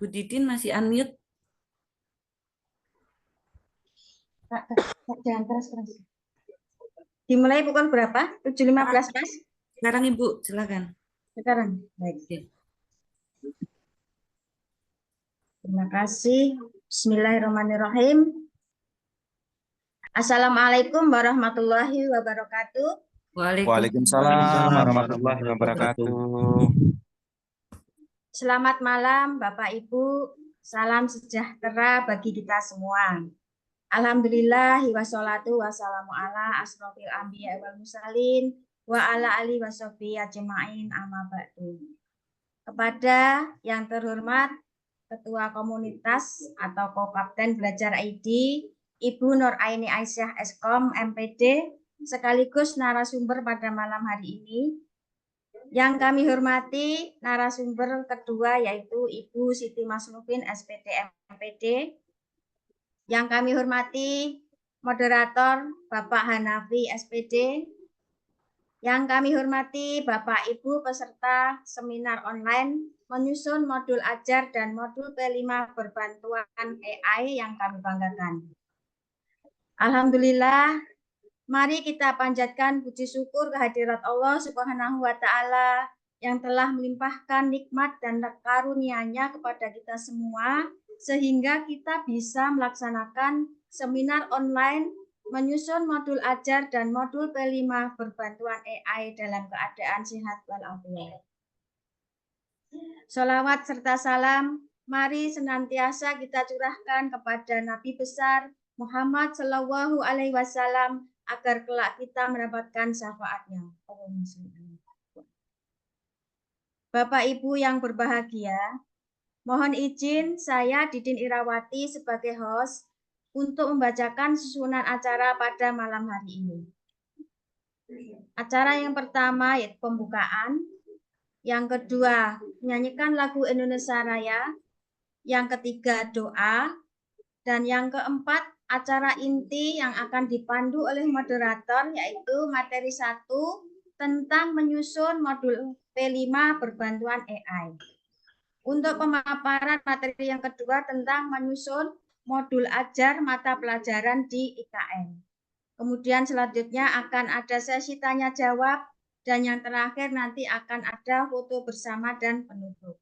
Bu Didin masih unmute. Kak, jangan keras. Dimulai pukul berapa? 7.15, Mas? Sekarang Ibu, silakan. Sekarang. Baik. Oke. Terima kasih. Bismillahirrahmanirrahim. Assalamualaikum warahmatullahi wabarakatuh. Waalaikumsalam warahmatullahi wabarakatuh. Selamat malam Bapak Ibu. Salam sejahtera bagi kita semua. Alhamdulillah wassalatu wassalamu ala asrofil anbiya wal mursalin wa ala alihi washabihi ajmain amma ba'du. Kepada yang terhormat Ketua Komunitas atau Kopapten Belajar ID Ibu Nur Aini Aisyah Eskom MPD sekaligus narasumber pada malam hari ini. Yang kami hormati narasumber kedua yaitu Ibu Siti Masnufin SPD MPD. Yang kami hormati moderator Bapak Hanafi SPD. Yang kami hormati Bapak Ibu peserta seminar online menyusun modul ajar dan modul P5 berbantuan AI yang kami banggakan. Alhamdulillah, mari kita panjatkan puji syukur kehadirat Allah Subhanahu wa Ta'ala yang telah melimpahkan nikmat dan karunia-Nya kepada kita semua sehingga kita bisa melaksanakan seminar online menyusun modul ajar dan modul P5 berbantuan AI dalam keadaan sehat walafiat. Sholawat serta salam mari senantiasa kita curahkan kepada Nabi besar Muhammad Shallallahu Alaihi Wasallam agar kelak kita mendapatkan syafaatnya. Bapak Ibu yang berbahagia, mohon izin saya Didin Irawati sebagai host untuk membacakan susunan acara pada malam hari ini. Acara yang pertama yaitu pembukaan, yang kedua menyanyikan lagu Indonesia Raya, yang ketiga doa, dan yang keempat acara inti yang akan dipandu oleh moderator yaitu materi 1 tentang menyusun modul P5 berbantuan AI. Untuk pemaparan materi yang kedua tentang menyusun modul ajar mata pelajaran di IKN. Kemudian selanjutnya akan ada sesi tanya jawab dan yang terakhir nanti akan ada foto bersama dan penutup.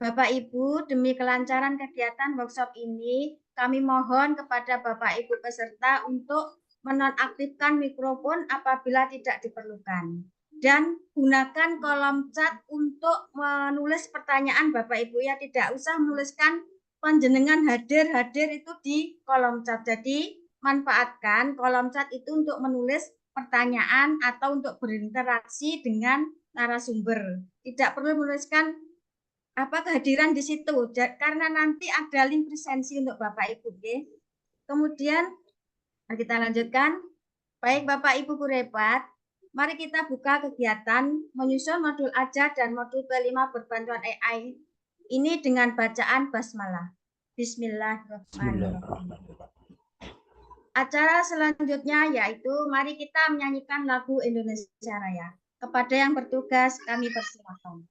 Bapak Ibu, demi kelancaran kegiatan workshop ini, kami mohon kepada Bapak Ibu peserta untuk menonaktifkan mikrofon apabila tidak diperlukan. Dan gunakan kolom chat untuk menulis pertanyaan Bapak Ibu ya, tidak usah menuliskan panjenengan hadir itu di kolom chat. Jadi manfaatkan kolom chat itu untuk menulis pertanyaan atau untuk berinteraksi dengan narasumber. Tidak perlu menuliskan kehadiran di situ karena nanti ada link presensi untuk Bapak Ibu. Okay? Kemudian kita lanjutkan. Baik Bapak Ibu guru hebat, mari kita buka kegiatan menyusun modul ajar dan modul P5 berbantuan AI ini dengan bacaan basmalah. Bismillahirrahmanirrahim. Acara selanjutnya yaitu mari kita menyanyikan lagu Indonesia Raya. Kepada yang bertugas kami persilakan.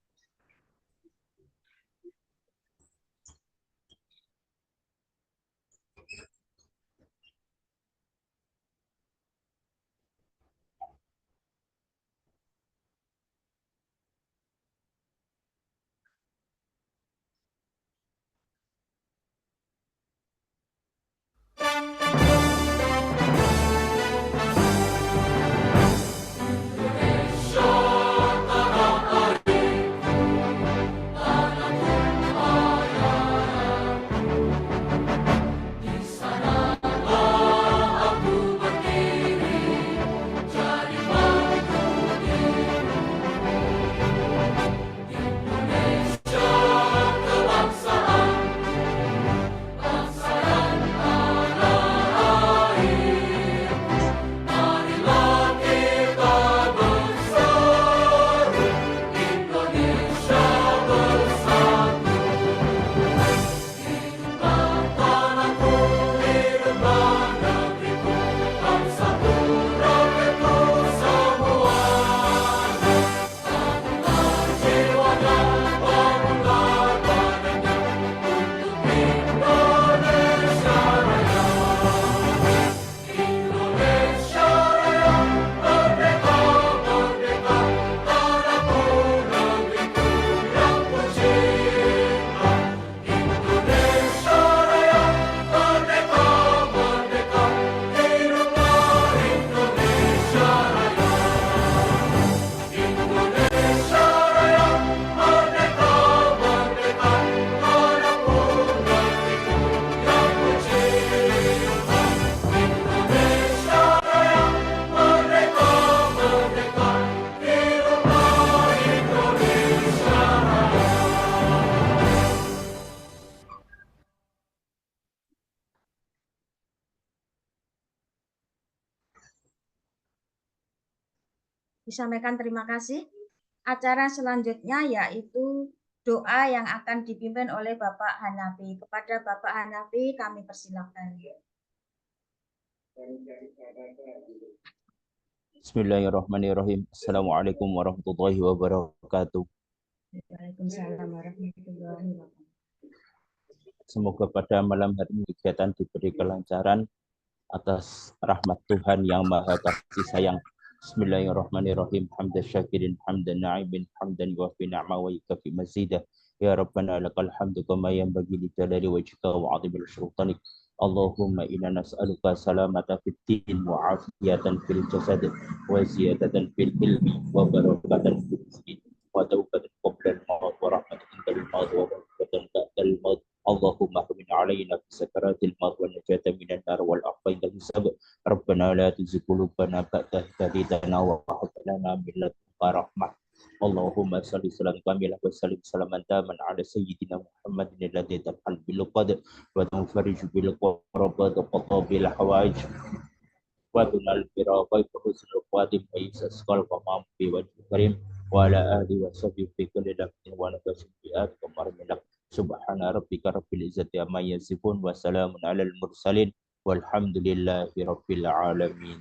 disampaikan terima kasih. Acara selanjutnya yaitu doa yang akan dipimpin oleh Bapak Hanafi. Kepada Bapak Hanafi kami persilakan. Bismillahirrahmanirrahim. Assalamualaikum warahmatullahi wabarakatuh. Waalaikumsalam warahmatullahi wabarakatuh. Semoga pada malam hari ini kegiatan diberi kelancaran atas rahmat Tuhan yang Maha Kasih Sayang. Bismillahirrahmanirrahim. Hamdan syakirin, hamdan na'imin, hamdan yuafi ni'ma wa yukafi mazidah. Ya Rabbana lakal hamdu kama yanbaghi li jalali wajhika wa 'azimi sultanik. Allahumma inna nas'aluka salamata fid din wa 'afiyatan fil jasad wa ziyadatan fil ilmi wa barakatan fil rizqi wa tawbatan qabla al-maut wa rahmatan inda al-maut wa barakatan ba'da al-maut. Allahumma hamin alaina fi sakaratil maut wa najata minan nar wal afwa inda hisab. Rabbana la tuzigh qulubana ba'da idh hadaytana wa hab lana min ladunka rahmah. Allahumma salli salam kamilah wa sallim salaman taman ala sayyidina Muhammadin alladhi tanhal bil qadr wa tanfariju bil qarabat wa qatabil hawaij wa tunal biraqa wa husnul qadim wa yasqal qamam bi wajhi karim wa ala alihi wa sahbihi fi kulli lafzin wa nafasin bi akbar min subhana rabbika rabbil izzati amma yasifun wa salamun alal mursalin walhamdulillahi rabbil alamin.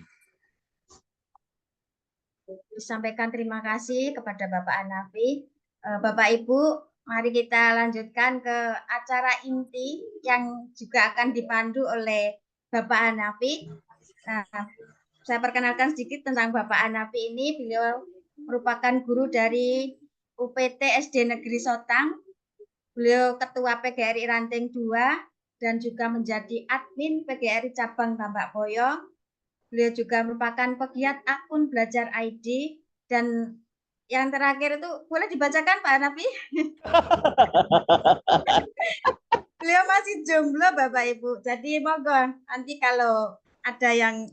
Disampaikan terima kasih kepada Bapak Hanafi. Bapak Ibu, mari kita lanjutkan ke acara inti yang juga akan dipandu oleh Bapak Hanafi. Nah, saya perkenalkan sedikit tentang Bapak Hanafi ini. Beliau merupakan guru dari UPT SD Negeri Sotang. Beliau Ketua PGRI Ranting 2 dan juga menjadi admin PGRI Cabang Tambak Boyo. Beliau juga merupakan pegiat akun Belajar ID dan yang terakhir itu boleh dibacakan Pak Hanafi? Beliau masih jomblo Bapak Ibu. Jadi monggo nanti kalau ada yang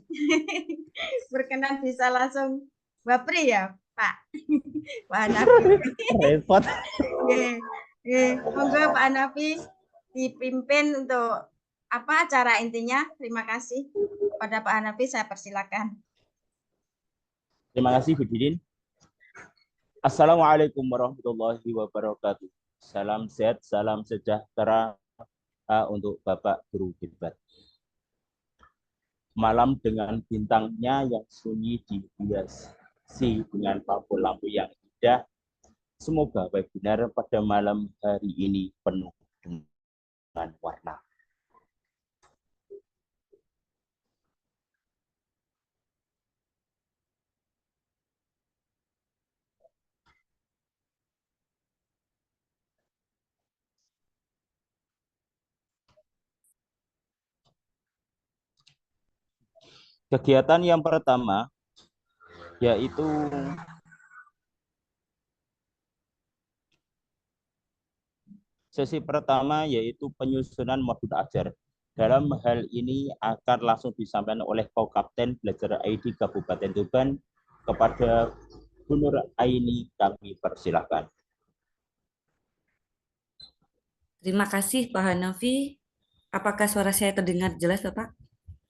berkenan bisa langsung wapri ya Pak. Pak Hanafi. Repot. Monggo Pak Hanafi dipimpin untuk apa acara intinya. Terima kasih. Pada Pak Hanafi saya persilakan. Terima kasih Bu Didin. Assalamualaikum warahmatullahi wabarakatuh. Salam sehat, salam sejahtera untuk Bapak Guru Hebat. Malam dengan bintangnya yang sunyi dihiasi dengan lampu-lampu yang indah. Semoga webinar pada malam hari ini penuh dengan warna. Kegiatan yang pertama yaitu sesi pertama yaitu penyusunan modul ajar. Dalam hal ini akan langsung disampaikan oleh Kapten Belajar ID Kabupaten Tuban. Kepada Bu Nur Aini kami persilahkan. Terima kasih Pak Hanafi. Apakah suara saya terdengar jelas Bapak?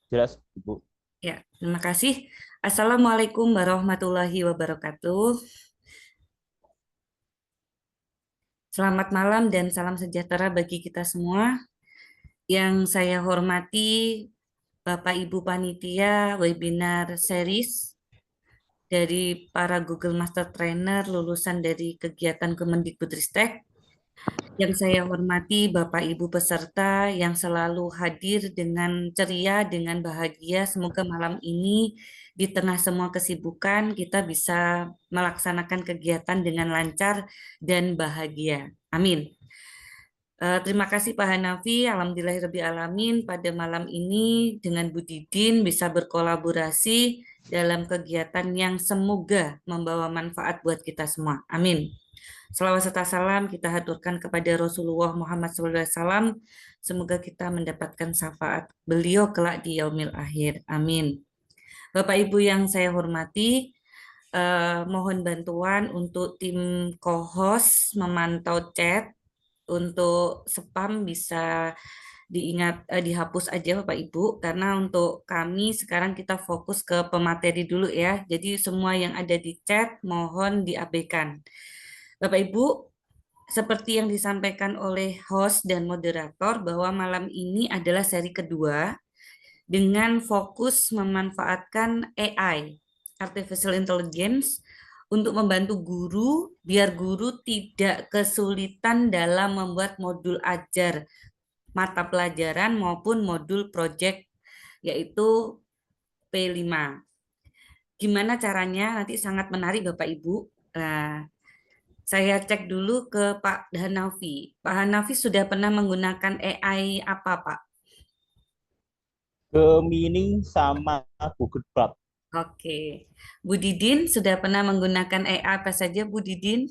Jelas Ibu. Ya, terima kasih. Assalamualaikum warahmatullahi wabarakatuh. Selamat malam dan salam sejahtera bagi kita semua. Yang saya hormati Bapak Ibu Panitia webinar series dari para Google Master Trainer lulusan dari kegiatan Kemendikbudristek. Yang saya hormati Bapak Ibu peserta yang selalu hadir dengan ceria, dengan bahagia. Semoga malam ini di tengah semua kesibukan kita bisa melaksanakan kegiatan dengan lancar dan bahagia. Amin. Terima kasih Pak Hanafi. Alhamdulillahirrabbilalamin pada malam ini dengan Bu Didin bisa berkolaborasi dalam kegiatan yang semoga membawa manfaat buat kita semua. Amin. Salawat serta salam kita haturkan kepada Rasulullah Muhammad SAW. Semoga kita mendapatkan syafaat beliau kelak di yaumil akhir. Amin. Bapak Ibu yang saya hormati, mohon bantuan untuk tim co-host memantau chat. Untuk spam bisa dihapus aja Bapak Ibu, karena untuk kami sekarang kita fokus ke pemateri dulu ya. Jadi semua yang ada di chat mohon diabaikan. Bapak Ibu, seperti yang disampaikan oleh host dan moderator bahwa malam ini adalah seri kedua dengan fokus memanfaatkan AI, Artificial Intelligence, untuk membantu guru biar guru tidak kesulitan dalam membuat modul ajar mata pelajaran maupun modul project yaitu P5. Gimana caranya? Nanti sangat menarik Bapak Ibu. Nah, saya cek dulu ke Pak Hanafi. Pak Hanafi sudah pernah menggunakan AI apa, Pak? Gemini sama Google Bard. Oke. Bu Didin sudah pernah menggunakan AI apa saja, Bu Didin?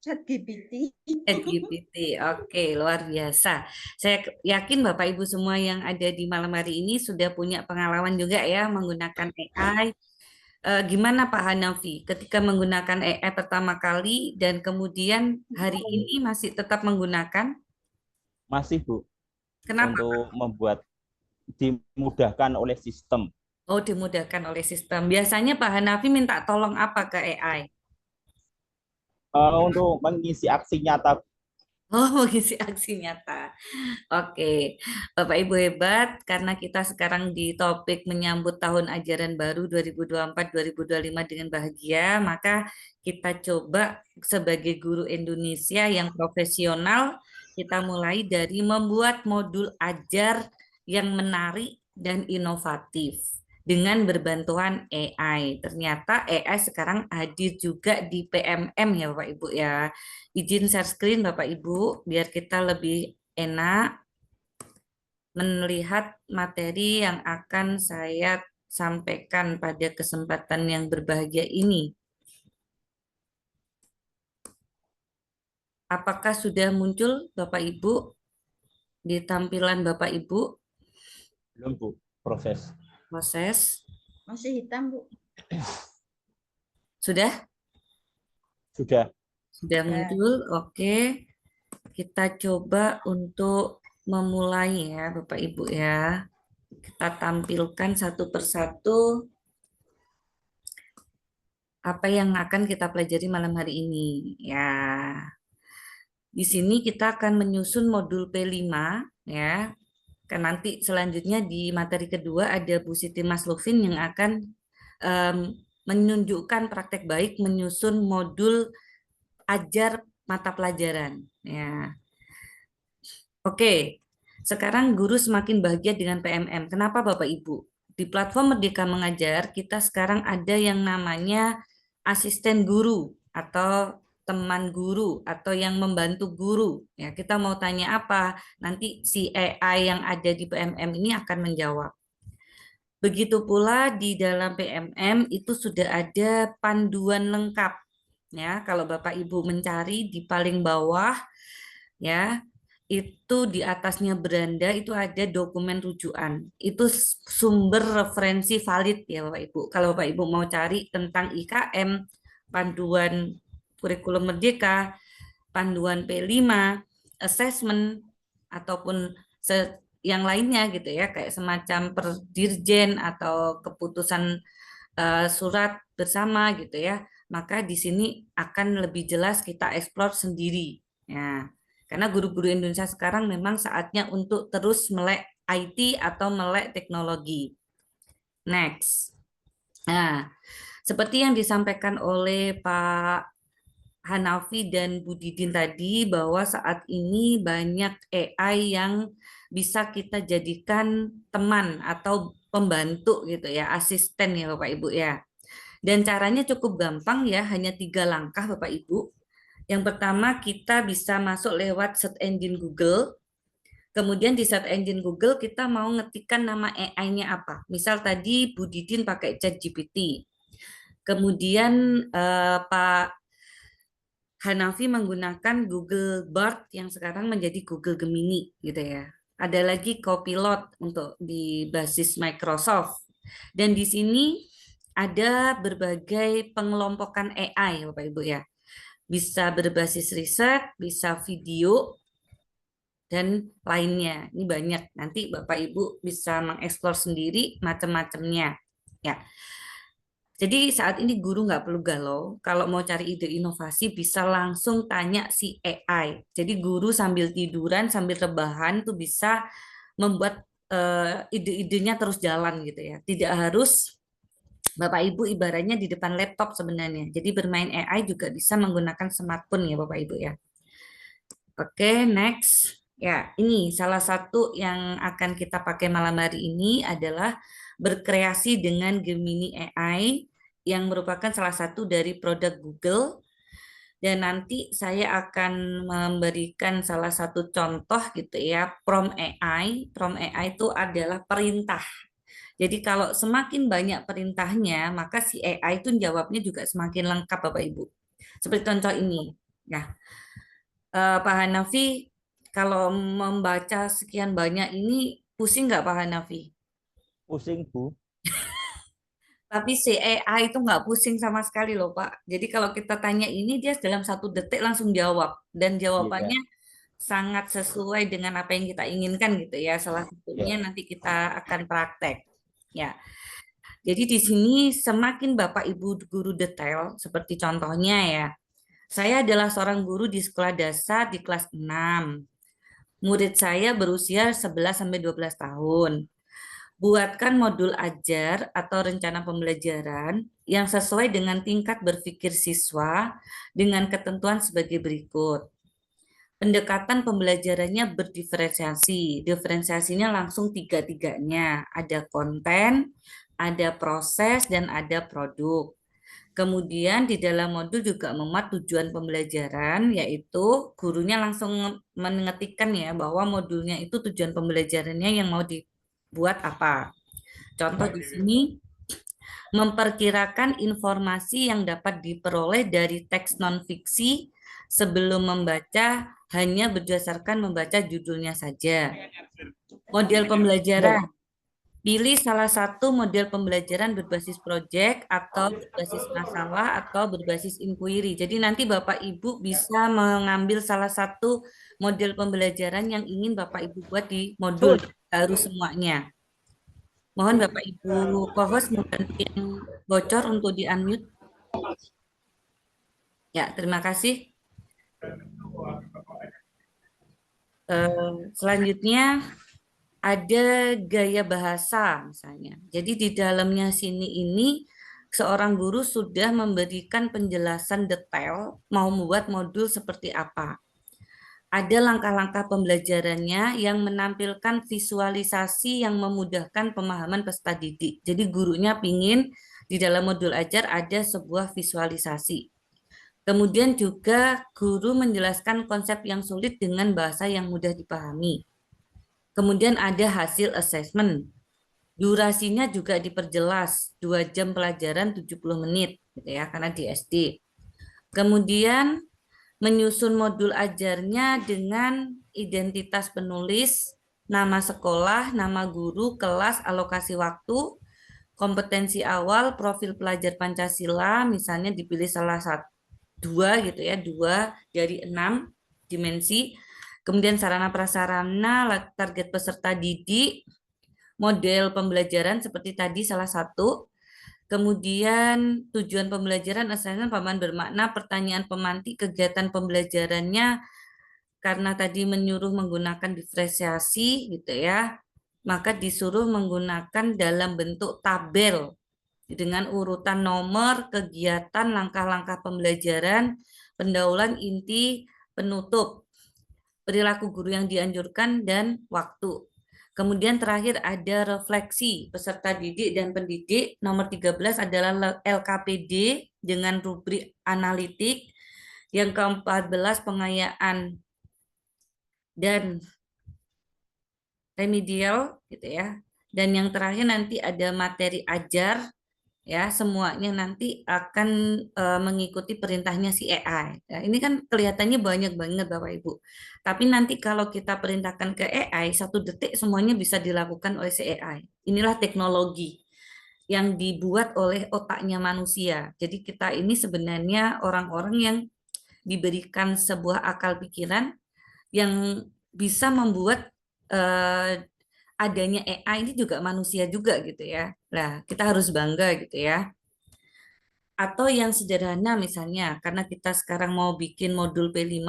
ChatGPT. ChatGPT. Oke, luar biasa. Saya yakin Bapak Ibu semua yang ada di malam hari ini sudah punya pengalaman juga ya menggunakan AI. Gimana Pak Hanafi ketika menggunakan AI pertama kali dan kemudian hari ini masih tetap menggunakan? Masih Bu, Kenapa? untuk membuat dimudahkan oleh sistem. Oh, dimudahkan oleh sistem. Biasanya Pak Hanafi minta tolong apa ke AI? Untuk mengisi aksi nyata. Oh, mengisi aksi nyata. Oke, Bapak Ibu hebat, karena kita sekarang di topik menyambut tahun ajaran baru 2024-2025 dengan bahagia, maka kita coba sebagai guru Indonesia yang profesional, kita mulai dari membuat modul ajar yang menarik dan inovatif dengan berbantuan AI. Ternyata AI sekarang hadir juga di PMM ya Bapak Ibu ya. Izin share screen Bapak Ibu, biar kita lebih enak melihat materi yang akan saya sampaikan pada kesempatan yang berbahagia ini. Apakah sudah muncul Bapak Ibu di tampilan Bapak Ibu? Belum Bu, proses. Proses. Masih hitam, Bu. Sudah? Sudah. Sudah muncul. Oke. Kita coba untuk memulai ya Bapak Ibu ya. Kita tampilkan satu persatu apa yang akan kita pelajari malam hari ini. Ya, di sini kita akan menyusun modul P5 ya. Kan nanti selanjutnya di materi kedua ada Bu Siti Maslufin yang akan em, menunjukkan praktek baik menyusun modul ajar mata pelajaran. Ya, oke. Sekarang guru semakin bahagia dengan PMM. Kenapa Bapak Ibu? Di platform Merdeka Mengajar kita sekarang ada yang namanya asisten guru atau teman guru atau yang membantu guru. Ya, kita mau tanya apa? Nanti si AI yang ada di PMM ini akan menjawab. Begitu pula di dalam PMM itu sudah ada panduan lengkap. Ya, kalau Bapak Ibu mencari di paling bawah ya, itu di atasnya beranda itu ada dokumen rujukan. Itu sumber referensi valid ya Bapak Ibu. Kalau Bapak Ibu mau cari tentang IKM, panduan kurikulum merdeka, panduan P5, assessment ataupun yang lainnya gitu ya, kayak semacam perdirjen atau keputusan surat bersama gitu ya. Maka di sini akan lebih jelas kita eksplor sendiri. Ya. Karena guru-guru Indonesia sekarang memang saatnya untuk terus melek IT atau melek teknologi. Next. Nah, seperti yang disampaikan oleh Pak Hanafi dan Bu Didin tadi bahwa saat ini banyak AI yang bisa kita jadikan teman atau pembantu gitu ya, asisten ya Bapak Ibu ya. Dan caranya cukup gampang ya, hanya 3 langkah Bapak Ibu. Yang pertama kita bisa masuk lewat search engine Google. Kemudian di search engine Google kita mau ngetikkan nama AI-nya apa. Misal tadi Bu Didin pakai ChatGPT. Kemudian Pak Hanafi menggunakan Google Bard yang sekarang menjadi Google Gemini gitu ya. Ada lagi Copilot untuk di basis Microsoft. Dan di sini ada berbagai pengelompokan AI Bapak Ibu ya. Bisa berbasis riset, bisa video, dan lainnya. Ini banyak. Nanti Bapak Ibu bisa mengeksplor sendiri macam-macamnya. Ya. Jadi saat ini guru nggak perlu galau. Kalau mau cari ide inovasi bisa langsung tanya si AI. Jadi guru sambil tiduran, sambil rebahan tuh bisa membuat ide-idenya terus jalan gitu ya. Tidak harus Bapak Ibu ibaratnya di depan laptop sebenarnya. Jadi bermain AI juga bisa menggunakan smartphone ya Bapak Ibu ya. Oke, next. Ya, ini salah satu yang akan kita pakai malam hari ini adalah berkreasi dengan Gemini AI yang merupakan salah satu dari produk Google. Dan nanti saya akan memberikan salah satu contoh gitu ya, prompt AI. Prompt AI itu adalah perintah. Jadi kalau semakin banyak perintahnya, maka si AI itu jawabnya juga semakin lengkap Bapak Ibu. Seperti contoh ini. Ya, Pak Hanafi, kalau membaca sekian banyak ini pusing nggak Pak Hanafi? Pusing, Bu. Tapi si AI itu nggak pusing sama sekali loh Pak. Jadi kalau kita tanya ini, dia dalam 1 detik langsung jawab. Dan Iya, jawabannya sangat sesuai dengan apa yang kita inginkan gitu ya. Salah satunya iya. nanti kita akan praktek. Ya. Jadi di sini semakin Bapak Ibu guru detail, seperti contohnya ya, saya adalah seorang guru di sekolah dasar di kelas 6. Murid saya berusia 11-12 tahun. Buatkan modul ajar atau rencana pembelajaran yang sesuai dengan tingkat berpikir siswa dengan ketentuan sebagai berikut. Pendekatan pembelajarannya berdiferensiasi. Diferensiasinya langsung tiga-tiganya. Ada konten, ada proses, dan ada produk. Kemudian di dalam modul juga memuat tujuan pembelajaran, yaitu gurunya langsung mengetikkan ya bahwa modulnya itu tujuan pembelajarannya yang mau dibuat apa. Contoh di sini, memperkirakan informasi yang dapat diperoleh dari teks non-fiksi sebelum membaca hanya berdasarkan membaca judulnya saja. Model pembelajaran. Pilih salah satu model pembelajaran berbasis proyek atau berbasis masalah atau berbasis inquiry. Jadi nanti Bapak Ibu bisa mengambil salah satu model pembelajaran yang ingin Bapak Ibu buat di modul, harus semuanya. Mohon Bapak Ibu co-host membantu yang bocor untuk di-unmute. Ya, terima kasih. Selanjutnya ada gaya bahasa misalnya. Jadi di dalamnya sini ini seorang guru sudah memberikan penjelasan detail mau membuat modul seperti apa. Ada langkah-langkah pembelajarannya yang menampilkan visualisasi yang memudahkan pemahaman peserta didik. Jadi gurunya pingin di dalam modul ajar ada sebuah visualisasi. Kemudian juga guru menjelaskan konsep yang sulit dengan bahasa yang mudah dipahami. Kemudian ada hasil assessment. Durasinya juga diperjelas, 2 jam pelajaran 70 menit gitu ya, karena di SD. Kemudian menyusun modul ajarnya dengan identitas penulis, nama sekolah, nama guru, kelas, alokasi waktu, kompetensi awal, profil pelajar Pancasila, misalnya dipilih salah satu 2 gitu ya, 2 dari 6 dimensi. Kemudian sarana prasarana, target peserta didik, model pembelajaran seperti tadi salah satu. Kemudian tujuan pembelajaran, assessment, pemahaman bermakna, pertanyaan pemantik, kegiatan pembelajarannya karena tadi menyuruh menggunakan diferensiasi gitu ya, maka disuruh menggunakan dalam bentuk tabel dengan urutan nomor, kegiatan, langkah-langkah pembelajaran, pendahuluan, inti, penutup, perilaku guru yang dianjurkan, dan waktu. Kemudian terakhir ada refleksi peserta didik dan pendidik. Nomor 13 adalah LKPD dengan rubrik analitik. Yang ke-14 pengayaan dan remedial gitu ya. Dan yang terakhir nanti ada materi ajar ya, semuanya nanti akan mengikuti perintahnya si AI. Nah, ini kan kelihatannya banyak banget Bapak Ibu. Tapi nanti kalau kita perintahkan ke AI, 1 detik semuanya bisa dilakukan oleh si AI. Inilah teknologi yang dibuat oleh otaknya manusia. Jadi kita ini sebenarnya orang-orang yang diberikan sebuah akal pikiran yang bisa membuat adanya AI ini juga manusia juga gitu ya. Nah, kita harus bangga gitu ya. Atau yang sederhana misalnya, karena kita sekarang mau bikin modul P5,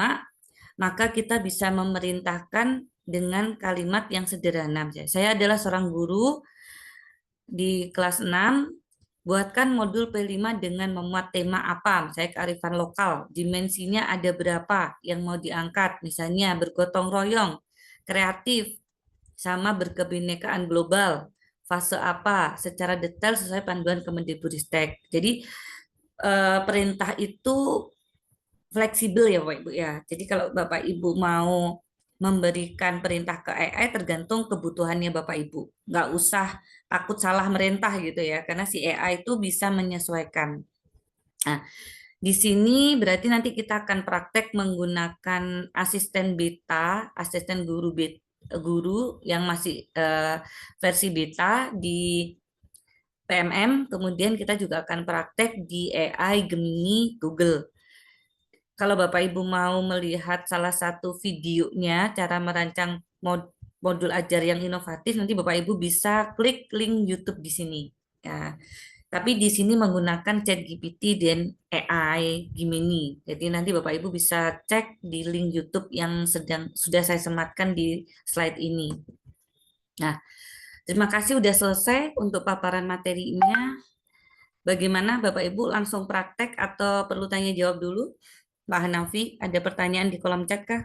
maka kita bisa memerintahkan dengan kalimat yang sederhana. Misalnya, saya adalah seorang guru di kelas 6, buatkan modul P5 dengan memuat tema apa, misalnya kearifan lokal, dimensinya ada berapa yang mau diangkat, misalnya bergotong royong, kreatif, sama berkebinekaan global, fase apa, secara detail sesuai panduan Kemendikbudristek. Jadi perintah itu fleksibel ya Bapak Ibu ya. Jadi kalau Bapak Ibu mau memberikan perintah ke AI tergantung kebutuhannya Bapak Ibu. Nggak usah takut salah merintah gitu ya, karena si AI itu bisa menyesuaikan. Nah, di sini berarti nanti kita akan praktek menggunakan asisten beta, asisten guru yang masih versi beta di PMM, kemudian kita juga akan praktek di AI Gemini Google. Kalau Bapak Ibu mau melihat salah satu videonya cara merancang modul ajar yang inovatif, nanti Bapak Ibu bisa klik link YouTube di sini. Ya. Tapi di sini menggunakan ChatGPT dan AI Gemini. Jadi nanti Bapak Ibu bisa cek di link YouTube yang sudah saya sematkan di slide ini. Nah, terima kasih sudah selesai untuk paparan materinya. Bagaimana Bapak Ibu langsung praktek atau perlu tanya jawab dulu? Mbak Hanafi, ada pertanyaan di kolom chat kah?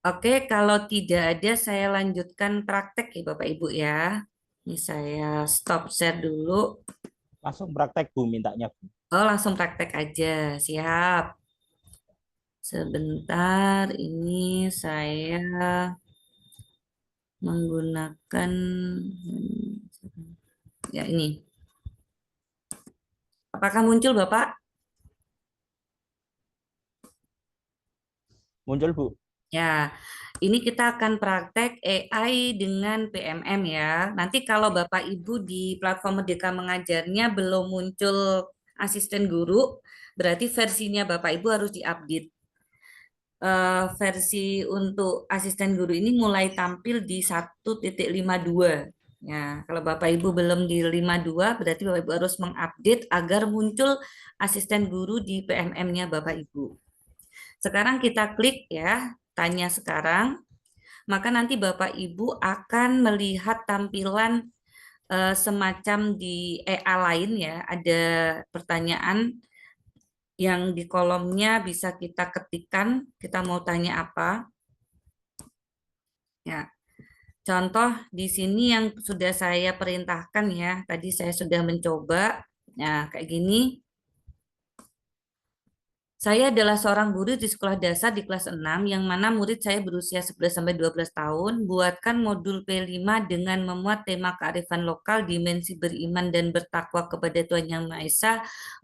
Oke, kalau tidak ada saya lanjutkan praktek ya Bapak Ibu ya. Ini saya stop share dulu. Langsung praktek Bu mintanya Bu. Oh, langsung praktek aja. Siap. Sebentar, ini saya menggunakan ya ini. Apakah muncul Bapak? Muncul Bu. Ya, ini kita akan praktek AI dengan PMM ya. Nanti kalau Bapak Ibu di platform Merdeka Mengajarnya belum muncul asisten guru, berarti versinya Bapak Ibu harus diupdate. Versi untuk asisten guru ini mulai tampil di 1.52. Ya, kalau Bapak Ibu belum di 52, berarti Bapak Ibu harus mengupdate agar muncul asisten guru di PMM-nya Bapak Ibu. Sekarang kita klik ya, tanya sekarang, maka nanti Bapak Ibu akan melihat tampilan semacam di EA lain ya, ada pertanyaan yang di kolomnya bisa kita ketikkan, kita mau tanya apa. Ya, contoh di sini yang sudah saya perintahkan ya, tadi saya sudah mencoba, nah kayak gini. Saya adalah seorang guru di sekolah dasar di kelas 6 yang mana murid saya berusia 11-12 tahun. Buatkan modul P5 dengan memuat tema kearifan lokal, dimensi beriman dan bertakwa kepada Tuhan Yang Maha Esa,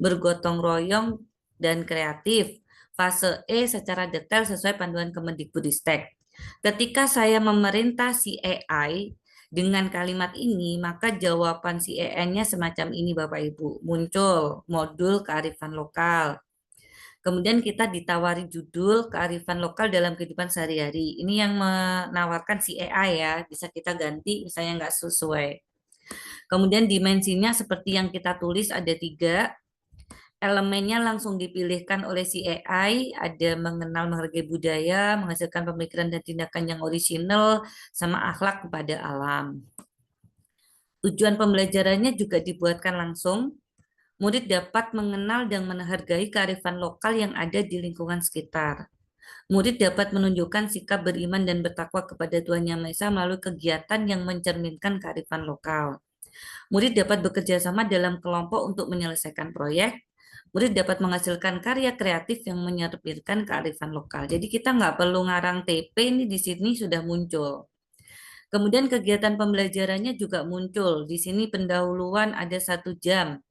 bergotong royong dan kreatif. Fase E secara detail sesuai panduan Kemendikbudristek. Ketika saya memerintah si AI dengan kalimat ini, maka jawaban si AI-nya semacam ini Bapak Ibu. Muncul modul kearifan lokal. Kemudian kita ditawari judul kearifan lokal dalam kehidupan sehari-hari. Ini yang menawarkan si AI ya, bisa kita ganti misalnya nggak sesuai. Kemudian dimensinya seperti yang kita tulis ada 3. Elemennya langsung dipilihkan oleh si AI, ada mengenal menghargai budaya, menghasilkan pemikiran dan tindakan yang orisinal, sama akhlak kepada alam. Tujuan pembelajarannya juga dibuatkan langsung. Murid dapat mengenal dan menghargai kearifan lokal yang ada di lingkungan sekitar. Murid dapat menunjukkan sikap beriman dan bertakwa kepada Tuhan Yang Maha Esa melalui kegiatan yang mencerminkan kearifan lokal. Murid dapat bekerja sama dalam kelompok untuk menyelesaikan proyek. Murid dapat menghasilkan karya kreatif yang mencerminkan kearifan lokal. Jadi kita nggak perlu ngarang TP, ini di sini sudah muncul. Kemudian kegiatan pembelajarannya juga muncul. Di sini pendahuluan ada 1 jam.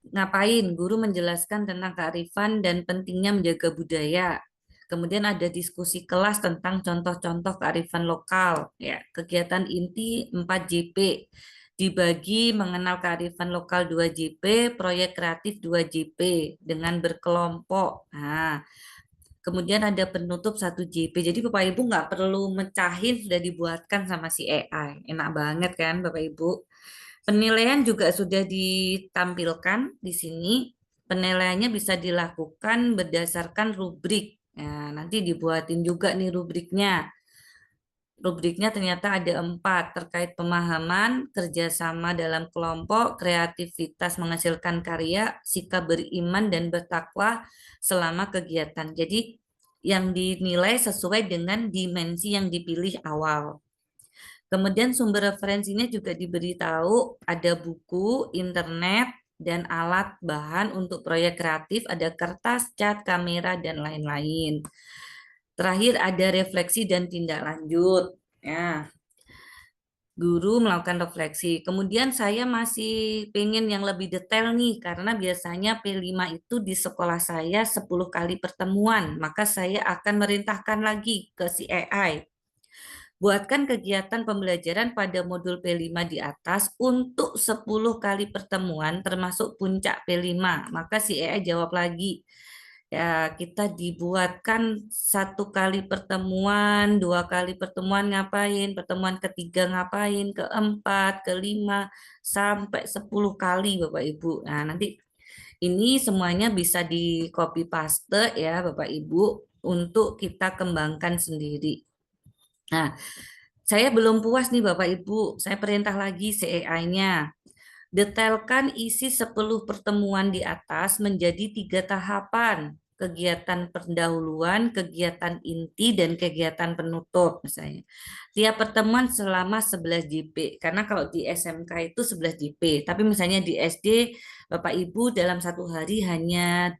Ngapain? Guru menjelaskan tentang kearifan dan pentingnya menjaga budaya. Kemudian ada diskusi kelas tentang contoh-contoh kearifan lokal. Ya, kegiatan inti 4JP. dibagi mengenal kearifan lokal 2JP, proyek kreatif 2JP dengan berkelompok. Nah, kemudian ada penutup 1JP. Jadi Bapak Ibu nggak perlu mecahin, sudah dibuatkan sama si AI. Enak banget kan Bapak Ibu. Penilaian juga sudah ditampilkan di sini. Penilaiannya bisa dilakukan berdasarkan rubrik. Nah, nanti dibuatin juga nih rubriknya. Rubriknya ternyata ada 4, terkait pemahaman, kerjasama dalam kelompok, kreativitas menghasilkan karya, sikap beriman dan bertakwa selama kegiatan. Jadi yang dinilai sesuai dengan dimensi yang dipilih awal. Kemudian sumber referensinya juga diberitahu, ada buku, internet, dan alat bahan untuk proyek kreatif, ada kertas, cat, kamera, dan lain-lain. Terakhir ada refleksi dan tindak lanjut. Ya, guru melakukan refleksi. Kemudian saya masih pengen yang lebih detail nih, karena biasanya P5 itu di sekolah saya 10 kali pertemuan, maka saya akan merintahkan lagi ke si AI. Buatkan kegiatan pembelajaran pada modul P5 di atas untuk 10 kali pertemuan termasuk puncak P5. Maka si AI jawab lagi, ya kita dibuatkan 1 kali pertemuan, 2 kali pertemuan ngapain, pertemuan ketiga ngapain, keempat, kelima, sampai 10 kali Bapak Ibu. Nah nanti ini semuanya bisa di copy paste ya Bapak Ibu untuk kita kembangkan sendiri. Nah, saya belum puas nih Bapak Ibu, saya perintah lagi CAI-nya. Detailkan isi 10 pertemuan di atas menjadi 3 tahapan. Kegiatan pendahuluan, kegiatan inti, dan kegiatan penutup misalnya. Tiap pertemuan selama 11 JP, karena kalau di SMK itu 11 JP, tapi misalnya di SD Bapak Ibu dalam satu hari hanya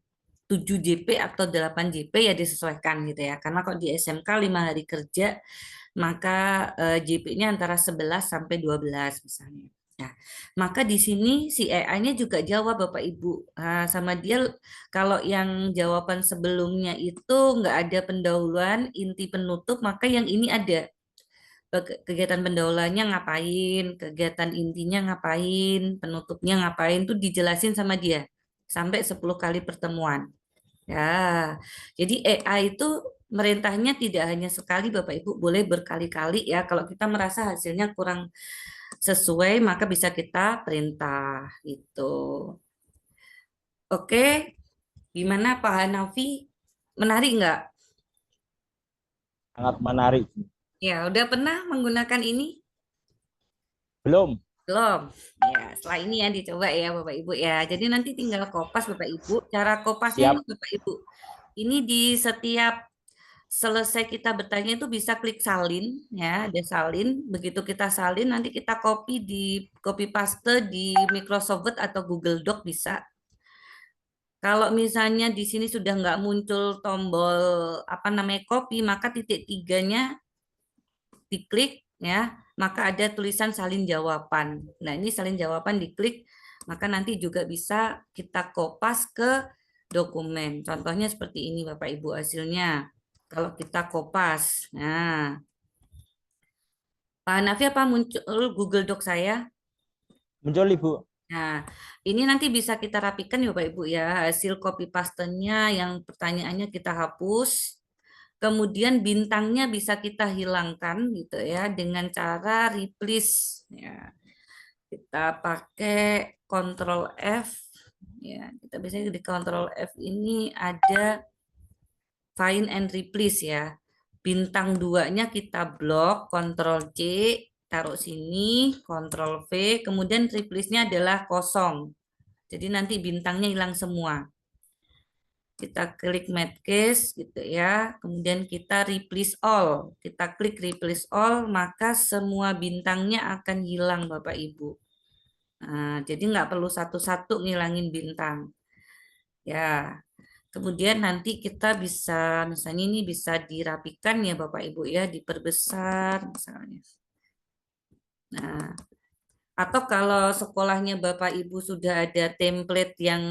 7 JP atau 8 JP ya disesuaikan gitu ya. Karena kalau di SMK 5 hari kerja maka JP-nya antara 11 sampai 12 misalnya. Nah, maka di sini si AI-nya juga jawab Bapak Ibu. Sama dia kalau yang jawaban sebelumnya itu nggak ada pendahuluan, inti penutup, maka yang ini ada. Kegiatan pendahuluannya ngapain, kegiatan intinya ngapain, penutupnya ngapain, tuh dijelasin sama dia. Sampai 10 kali pertemuan. Ya, jadi AI itu merintahnya tidak hanya sekali Bapak Ibu, boleh berkali-kali ya. Kalau kita merasa hasilnya kurang sesuai, maka bisa kita perintah gitu. Oke, gimana Pak Hanafi? Menarik nggak? Sangat menarik. Ya, udah pernah menggunakan ini? Belum. Belum. Ya, setelah ini ya dicoba ya Bapak Ibu ya. Jadi nanti tinggal kopas Bapak Ibu. Cara kopasnya ini Siap. Bapak Ibu. Ini di setiap selesai kita bertanya itu bisa klik salin ya, ada salin. Begitu kita salin nanti kita copy paste di Microsoft Word atau Google Doc bisa. Kalau misalnya di sini sudah nggak muncul tombol apa namanya copy, maka titik 3-nya diklik ya, maka ada tulisan salin jawaban. Nah, ini salin jawaban diklik, maka nanti juga bisa kita kopas ke dokumen. Contohnya seperti ini Bapak Ibu hasilnya. Kalau kita kopas. Nah, Pak Hanafi apa muncul Google Doc saya? Muncul Ibu. Nah, ini nanti bisa kita rapikan ya Bapak Ibu ya. Hasil copy paste-nya yang pertanyaannya kita hapus. Kemudian bintangnya bisa kita hilangkan gitu ya dengan cara replace ya. Kita pakai Ctrl F ya. Kita biasanya di Ctrl F ini ada find and replace ya. Bintang 2-nya kita blok, Ctrl C, taruh sini, Ctrl V, kemudian replace-nya adalah kosong. Jadi nanti bintangnya hilang semua. Kita klik Matcase gitu ya, kemudian kita replace all. Kita klik replace all, maka semua bintangnya akan hilang Bapak Ibu. Nah, jadi nggak perlu satu-satu ngilangin bintang. Ya, kemudian nanti kita bisa, misalnya ini bisa dirapikan ya Bapak Ibu ya, diperbesar misalnya. Nah, atau kalau sekolahnya Bapak Ibu sudah ada template yang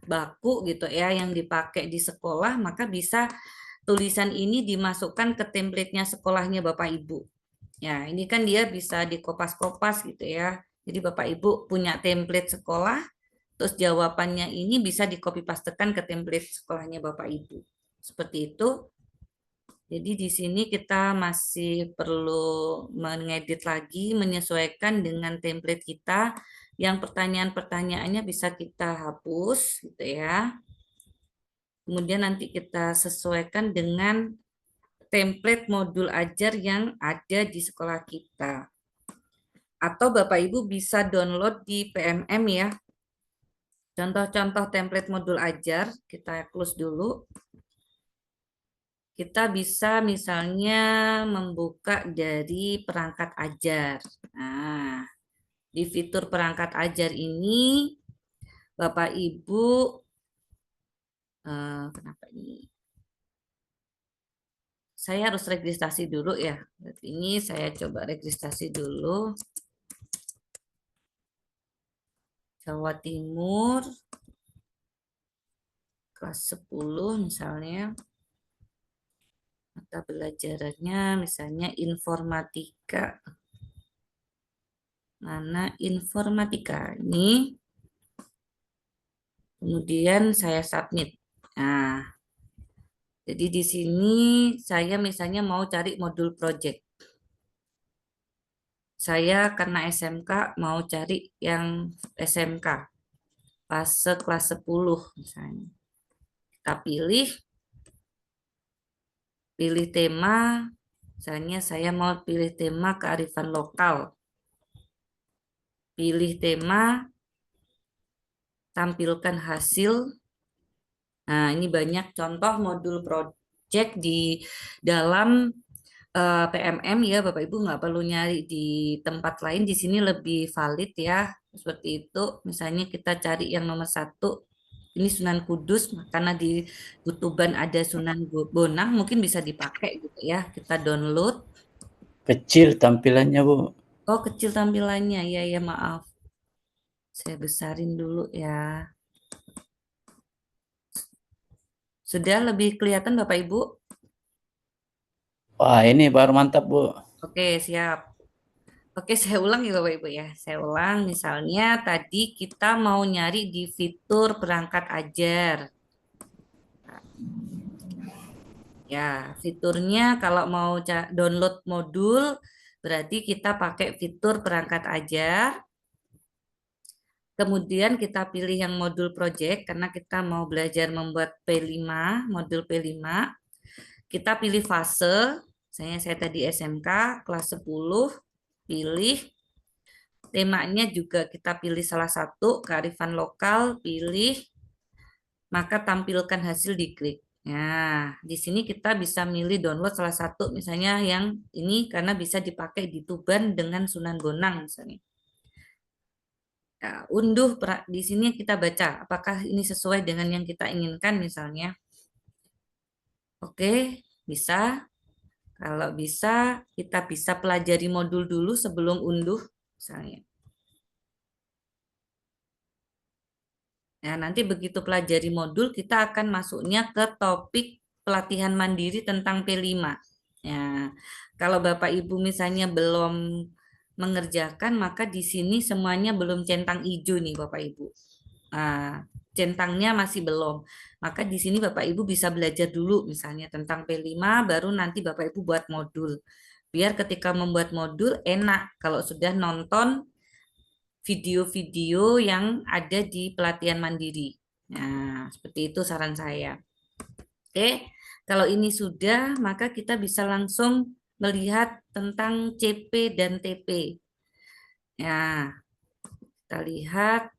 baku gitu ya, yang dipakai di sekolah, maka bisa tulisan ini dimasukkan ke template-nya sekolahnya Bapak Ibu. Ya, ini kan dia bisa dikopas-kopas gitu ya. Jadi Bapak Ibu punya template sekolah, terus jawabannya ini bisa di-copy pastekan ke template sekolahnya Bapak Ibu. Seperti itu. Jadi di sini kita masih perlu mengedit lagi, menyesuaikan dengan template kita. Yang pertanyaan-pertanyaannya bisa kita hapus gitu ya. Kemudian nanti kita sesuaikan dengan template modul ajar yang ada di sekolah kita. Atau Bapak Ibu bisa download di PMM ya. Contoh-contoh template modul ajar, kita close dulu. Kita bisa misalnya membuka dari perangkat ajar. Nah, di fitur perangkat ajar ini, Bapak Ibu, kenapa ini? Saya harus registrasi dulu ya. Ini saya coba registrasi dulu. Jawa Timur, kelas 10 misalnya. Mata pelajarannya misalnya informatika. Mana informatika ini. Kemudian saya submit. Nah, jadi di sini saya misalnya mau cari modul project. Saya karena SMK mau cari yang SMK. Fase kelas 10 misalnya. Kita pilih tema, misalnya saya mau pilih tema kearifan lokal. Pilih tema, tampilkan hasil. Nah, ini banyak contoh modul project di dalam PMM ya, Bapak Ibu nggak perlu nyari di tempat lain, di sini lebih valid ya, seperti itu. Misalnya kita cari yang nomor 1, ini Sunan Kudus, karena di Tuban ada Sunan Bonang, mungkin bisa dipakai gitu ya. Kita download. Kecil tampilannya, Bu. Oh, kecil tampilannya, ya maaf. Saya besarin dulu ya. Sudah lebih kelihatan Bapak Ibu? Wah, ini baru mantap, Bu. Oke, siap. Oke, saya ulang ya Bapak Ibu ya. Saya ulang, misalnya tadi kita mau nyari di fitur perangkat ajar. Ya, fiturnya kalau mau download modul, berarti kita pakai fitur perangkat ajar. Kemudian kita pilih yang modul project, karena kita mau belajar membuat P5, modul P5. Kita pilih fase, saya tadi SMK, kelas 10, pilih. Temanya juga kita pilih salah satu, kearifan lokal, pilih, maka tampilkan hasil diklik. Nah, di sini kita bisa milih download salah satu, misalnya yang ini karena bisa dipakai di Tuban dengan Sunan Bonang misalnya. Nah, unduh di sini kita baca apakah ini sesuai dengan yang kita inginkan misalnya. Oke, bisa. Kalau bisa, kita bisa pelajari modul dulu sebelum unduh misalnya. Nah, nanti begitu pelajari modul, kita akan masuknya ke topik pelatihan mandiri tentang P5. Ya, kalau Bapak Ibu misalnya belum mengerjakan, maka di sini semuanya belum centang hijau nih Bapak Ibu. Nah, centangnya masih belum. Maka di sini Bapak Ibu bisa belajar dulu misalnya tentang P5, baru nanti Bapak Ibu buat modul. Biar ketika membuat modul enak kalau sudah nonton video-video yang ada di pelatihan mandiri. Nah, seperti itu saran saya. Oke, kalau ini sudah, maka kita bisa langsung melihat tentang CP dan TP. Ya, kita lihat.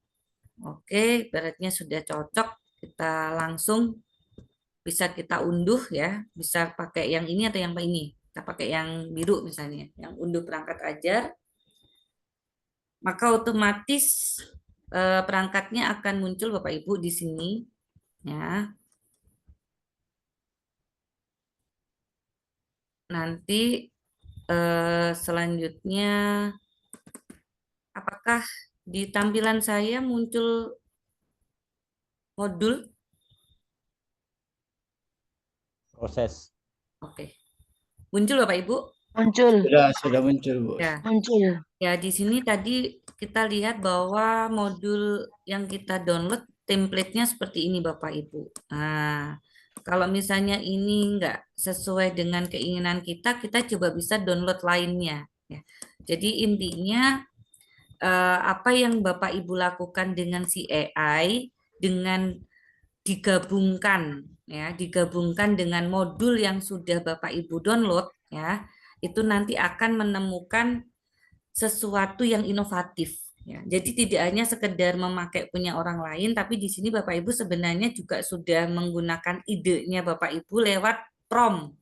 Oke, beratnya sudah cocok. Kita langsung bisa kita unduh ya. Bisa pakai yang ini atau yang ini. Kita pakai yang biru misalnya, yang unduh perangkat ajar. Maka otomatis perangkatnya akan muncul Bapak Ibu di sini ya. Nanti selanjutnya apakah di tampilan saya muncul modul? Proses. Oke. Muncul Bapak Ibu? Muncul, Sudah muncul, Bu. Ya, muncul. ya di sini tadi kita lihat bahwa modul yang kita download template-nya seperti ini Bapak Ibu. Nah, kalau misalnya ini nggak sesuai dengan keinginan kita coba bisa download lainnya. Ya. Jadi intinya apa yang Bapak Ibu lakukan dengan si AI dengan digabungkan digabungkan dengan modul yang sudah Bapak Ibu download ya, itu nanti akan menemukan sesuatu yang inovatif ya. Jadi tidak hanya sekedar memakai punya orang lain, tapi di sini Bapak Ibu sebenarnya juga sudah menggunakan idenya Bapak Ibu lewat prompt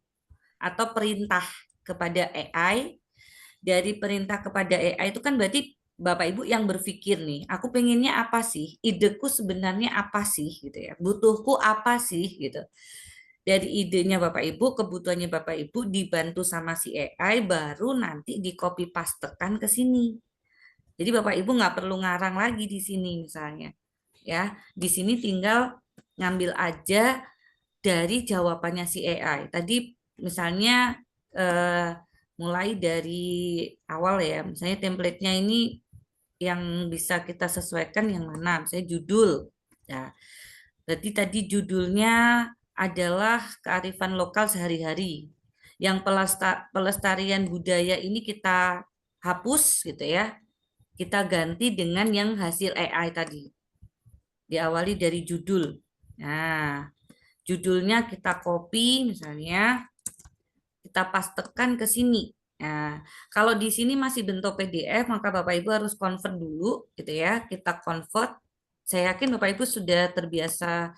atau perintah kepada AI. Dari perintah kepada AI itu kan berarti Bapak Ibu yang berpikir nih, aku pengennya apa sih? Ideku sebenarnya apa sih gitu ya. Butuhku apa sih gitu. Dari idenya Bapak Ibu, kebutuhannya Bapak Ibu dibantu sama si AI, baru nanti di copy pastekan ke sini. Jadi Bapak Ibu nggak perlu ngarang lagi di sini misalnya. Ya, di sini tinggal ngambil aja dari jawabannya si AI. Tadi misalnya mulai dari awal ya, misalnya template-nya ini yang bisa kita sesuaikan yang mana, misalnya judul. Ya, berarti tadi judulnya adalah kearifan lokal sehari-hari. Yang pelestarian budaya ini kita hapus gitu ya. Kita ganti dengan yang hasil AI tadi. Diawali dari judul. Nah, judulnya kita copy misalnya, kita pastekan ke sini. Nah, kalau di sini masih bentuk PDF, maka Bapak Ibu harus convert dulu gitu ya. Kita convert. Saya yakin Bapak Ibu sudah terbiasa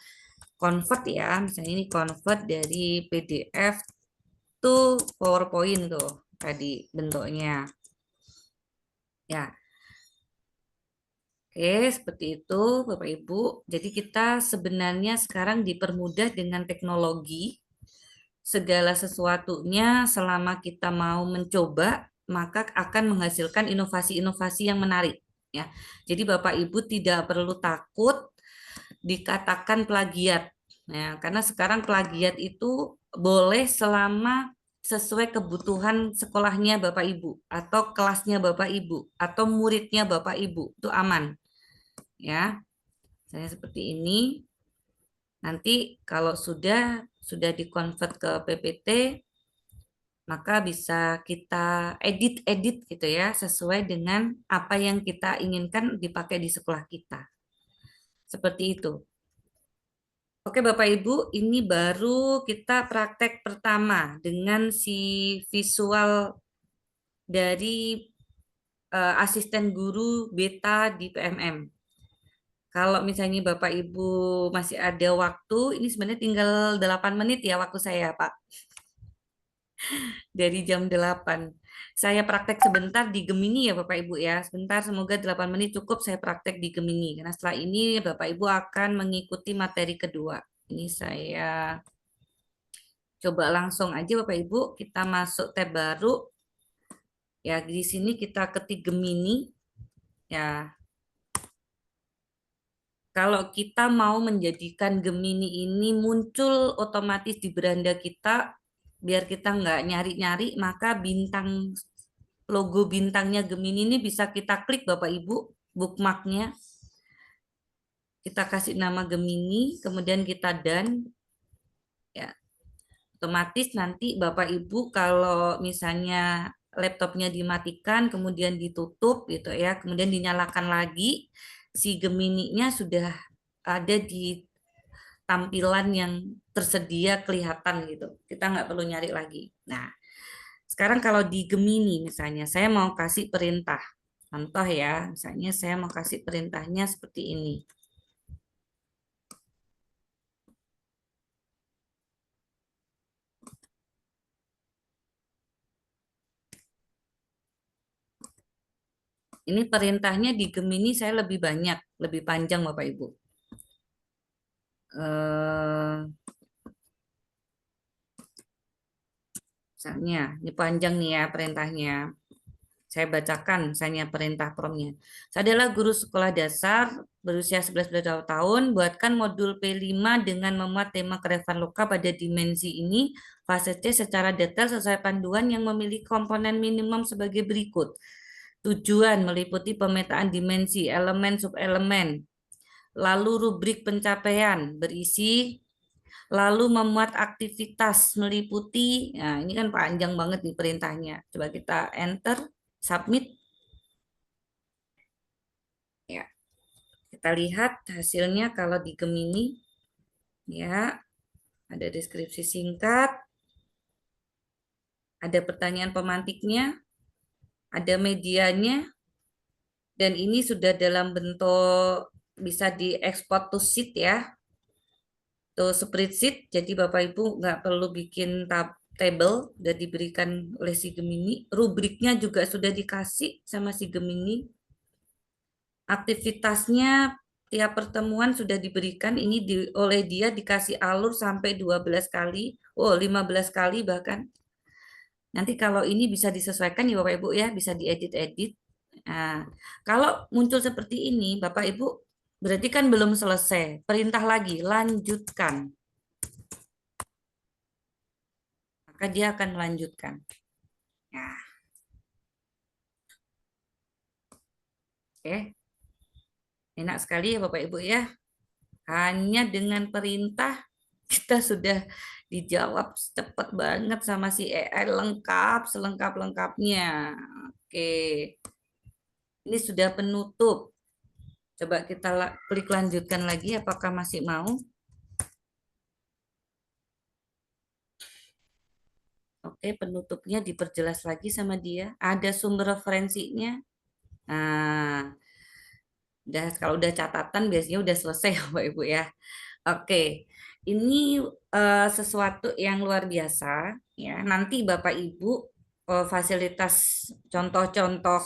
convert ya. Misalnya ini convert dari PDF to PowerPoint tuh tadi bentuknya. Ya. Oke, seperti itu Bapak Ibu. Jadi kita sebenarnya sekarang dipermudah dengan teknologi. Segala sesuatunya selama kita mau mencoba, maka akan menghasilkan inovasi-inovasi yang menarik. Ya, jadi Bapak Ibu tidak perlu takut dikatakan plagiat. Nah, karena sekarang plagiat itu boleh selama sesuai kebutuhan sekolahnya Bapak Ibu atau kelasnya Bapak Ibu atau muridnya Bapak Ibu, itu aman. Ya, saya seperti ini. Nanti kalau sudah dikonvert ke PPT, maka bisa kita edit-edit gitu ya, sesuai dengan apa yang kita inginkan dipakai di sekolah kita. Seperti itu. Oke Bapak Ibu, ini baru kita praktek pertama dengan si visual dari asisten guru beta di PMM. Kalau misalnya Bapak Ibu masih ada waktu, ini sebenarnya tinggal 8 menit ya waktu saya Pak. Dari jam 8. Saya praktek sebentar di Gemini ya Bapak Ibu ya. Sebentar, semoga 8 menit cukup saya praktek di Gemini. Karena setelah ini Bapak Ibu akan mengikuti materi kedua. Ini saya coba langsung aja Bapak Ibu, kita masuk tab baru. Ya, di sini kita ketik Gemini. Ya, kalau kita mau menjadikan Gemini ini muncul otomatis di beranda kita, biar kita nggak nyari-nyari, maka bintang logo bintangnya Gemini ini bisa kita klik Bapak Ibu, bookmarknya. Kita kasih nama Gemini, kemudian kita done. Ya, otomatis nanti Bapak Ibu kalau misalnya laptopnya dimatikan, kemudian ditutup gitu ya, kemudian dinyalakan lagi, si Gemini-nya sudah ada di tampilan yang tersedia kelihatan gitu. Kita nggak perlu nyari lagi. Nah, sekarang kalau di Gemini misalnya, saya mau kasih perintah. Contoh ya, misalnya saya mau kasih perintahnya seperti ini. Ini perintahnya di Gemini saya lebih banyak, lebih panjang Bapak Ibu. Misalnya, ini panjang nih ya perintahnya. Saya bacakan misalnya perintah promnya. Saya adalah guru sekolah dasar berusia 11 tahun, buatkan modul P5 dengan memuat tema kearifan lokal pada dimensi ini, fase C secara detail sesuai panduan yang memiliki komponen minimum sebagai berikut. Tujuan meliputi pemetaan dimensi, elemen, subelemen, lalu rubrik pencapaian berisi, lalu memuat aktivitas meliputi, nah ini kan panjang banget nih perintahnya. Coba kita enter, submit. Ya, kita lihat hasilnya kalau di Gemini. Ya, ada deskripsi singkat, ada pertanyaan pemantiknya, ada medianya, dan ini sudah dalam bentuk bisa diekspor to sheet ya, to spreadsheet. Jadi Bapak Ibu nggak perlu bikin table, sudah diberikan oleh si Gemini. Rubriknya juga sudah dikasih sama si Gemini. Aktivitasnya tiap pertemuan sudah diberikan, ini oleh dia dikasih alur sampai 12 kali, 15 kali bahkan. Nanti kalau ini bisa disesuaikan ya Bapak Ibu ya, bisa diedit-edit. Nah, kalau muncul seperti ini Bapak Ibu, berarti kan belum selesai. Perintah lagi, lanjutkan. Maka dia akan melanjutkan. Nah. Oke. Enak sekali ya Bapak Ibu ya. Hanya dengan perintah kita sudah dijawab cepat banget sama si AI, lengkap, selengkap-lengkapnya. Oke. Ini sudah penutup. Coba kita klik lanjutkan lagi, apakah masih mau? Oke, penutupnya diperjelas lagi sama dia. Ada sumber referensinya. Nah, kalau udah catatan biasanya udah selesai Bapak Ibu ya. Oke, ini sesuatu yang luar biasa ya. Nanti Bapak Ibu fasilitas contoh-contoh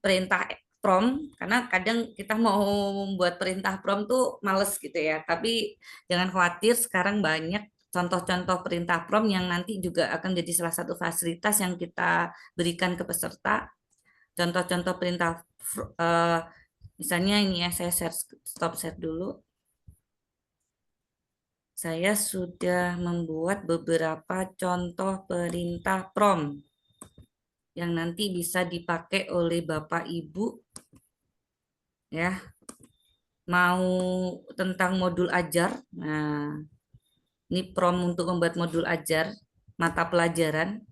perintah prompt, karena kadang kita mau membuat perintah prompt tuh males gitu ya. Tapi jangan khawatir, sekarang banyak contoh-contoh perintah prompt yang nanti juga akan jadi salah satu fasilitas yang kita berikan ke peserta. Contoh-contoh perintah misalnya ini ya, saya stop share dulu. Saya sudah membuat beberapa contoh perintah prompt yang nanti bisa dipakai oleh Bapak Ibu ya. Mau tentang modul ajar. Nah, ini prompt untuk membuat modul ajar mata pelajaran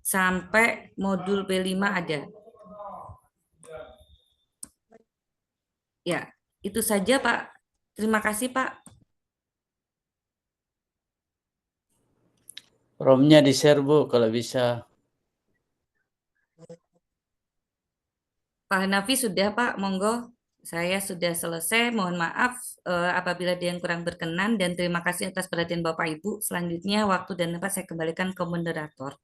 sampai modul P5 ada. Ya, itu saja Pak. Terima kasih Pak. Promnya di-share Bu kalau bisa. Pak Hanafi sudah Pak, monggo. Saya sudah selesai. Mohon maaf apabila ada yang kurang berkenan dan terima kasih atas perhatian Bapak Ibu. Selanjutnya waktu dan tempat saya kembalikan ke moderator.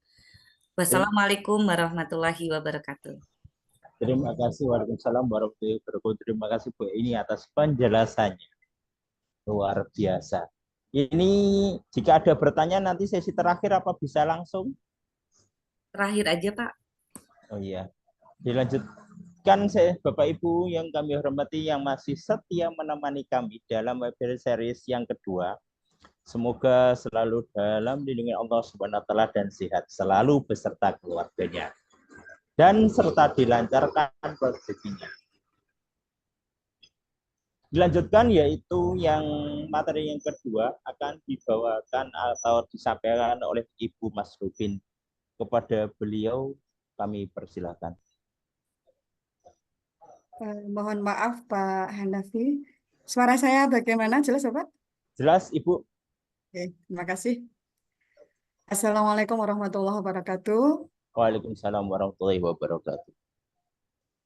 Wassalamualaikum warahmatullahi wabarakatuh. Terima kasih. Waalaikumsalam warahmatullahi wabarakatuh. Terima kasih Bu ini atas penjelasannya. Luar biasa. Ini jika ada pertanyaan nanti sesi terakhir apa bisa langsung? Terakhir aja Pak. Oh iya. Dilanjutkan saya Bapak Ibu yang kami hormati yang masih setia menemani kami dalam webinar series yang kedua. Semoga selalu dalam lindungan Allah Subhanahu wa taala dan sehat selalu beserta keluarganya. Dan serta dilancarkan rezekinya. Dilanjutkan yaitu yang materi yang kedua akan dibawakan atau disampaikan oleh Ibu Mas Rubin. Kepada beliau kami persilakan. Mohon maaf Pak Hanafi. Suara saya bagaimana? Jelas Bapak? Jelas Ibu. Oke, terima kasih. Assalamualaikum warahmatullahi wabarakatuh. Waalaikumsalam warahmatullahi wabarakatuh.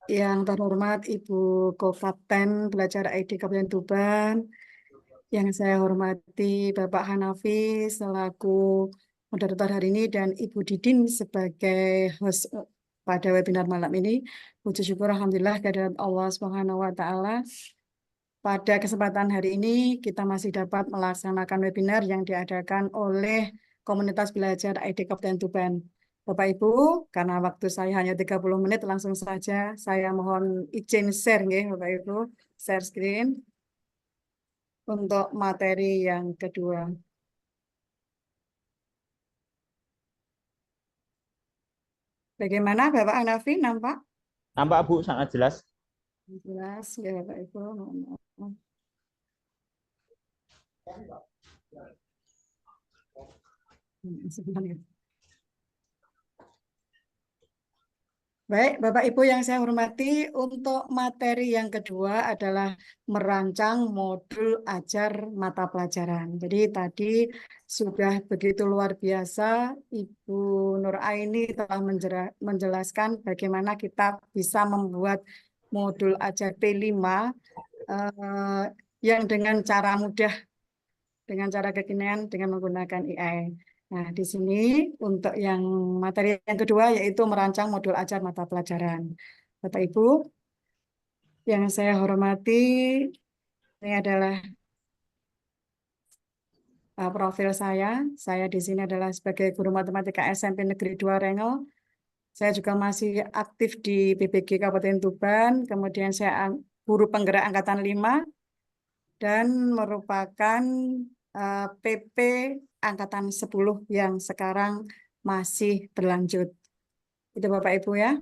Yang terhormat Ibu Kopapten Pelajar ID Kabupaten Tuban, yang saya hormati Bapak Hanafi selaku moderator hari ini dan Ibu Didin sebagai host pada webinar malam ini. Puji syukur alhamdulillah kehadirat Allah Subhanahu wa taala. Pada kesempatan hari ini kita masih dapat melaksanakan webinar yang diadakan oleh Komunitas Belajar ID Kabupaten Tuban. Bapak Ibu, karena waktu saya hanya 30 menit, langsung saja saya mohon izin share nggih, Bapak Ibu, share screen untuk materi yang kedua. Bagaimana Bapak Hanafi, nampak? Nampak Bu, sangat jelas. Jelas ya Bapak Ibu. Sebentar. Baik, Bapak Ibu yang saya hormati, untuk materi yang kedua adalah merancang modul ajar mata pelajaran. Jadi tadi sudah begitu luar biasa, Ibu Nur Aini telah menjelaskan bagaimana kita bisa membuat modul ajar P5 yang dengan cara mudah, dengan cara kekinian, dengan menggunakan AI. Nah, di sini untuk yang materi yang kedua yaitu merancang modul ajar mata pelajaran. Bapak Ibu, yang saya hormati, ini adalah profil saya. Saya di sini adalah sebagai guru matematika SMP Negeri 2 Rengel. Saya juga masih aktif di PPG Kabupaten Tuban, kemudian saya guru penggerak angkatan 5 dan merupakan PP angkatan 10 yang sekarang masih berlanjut. Itu Bapak Ibu ya.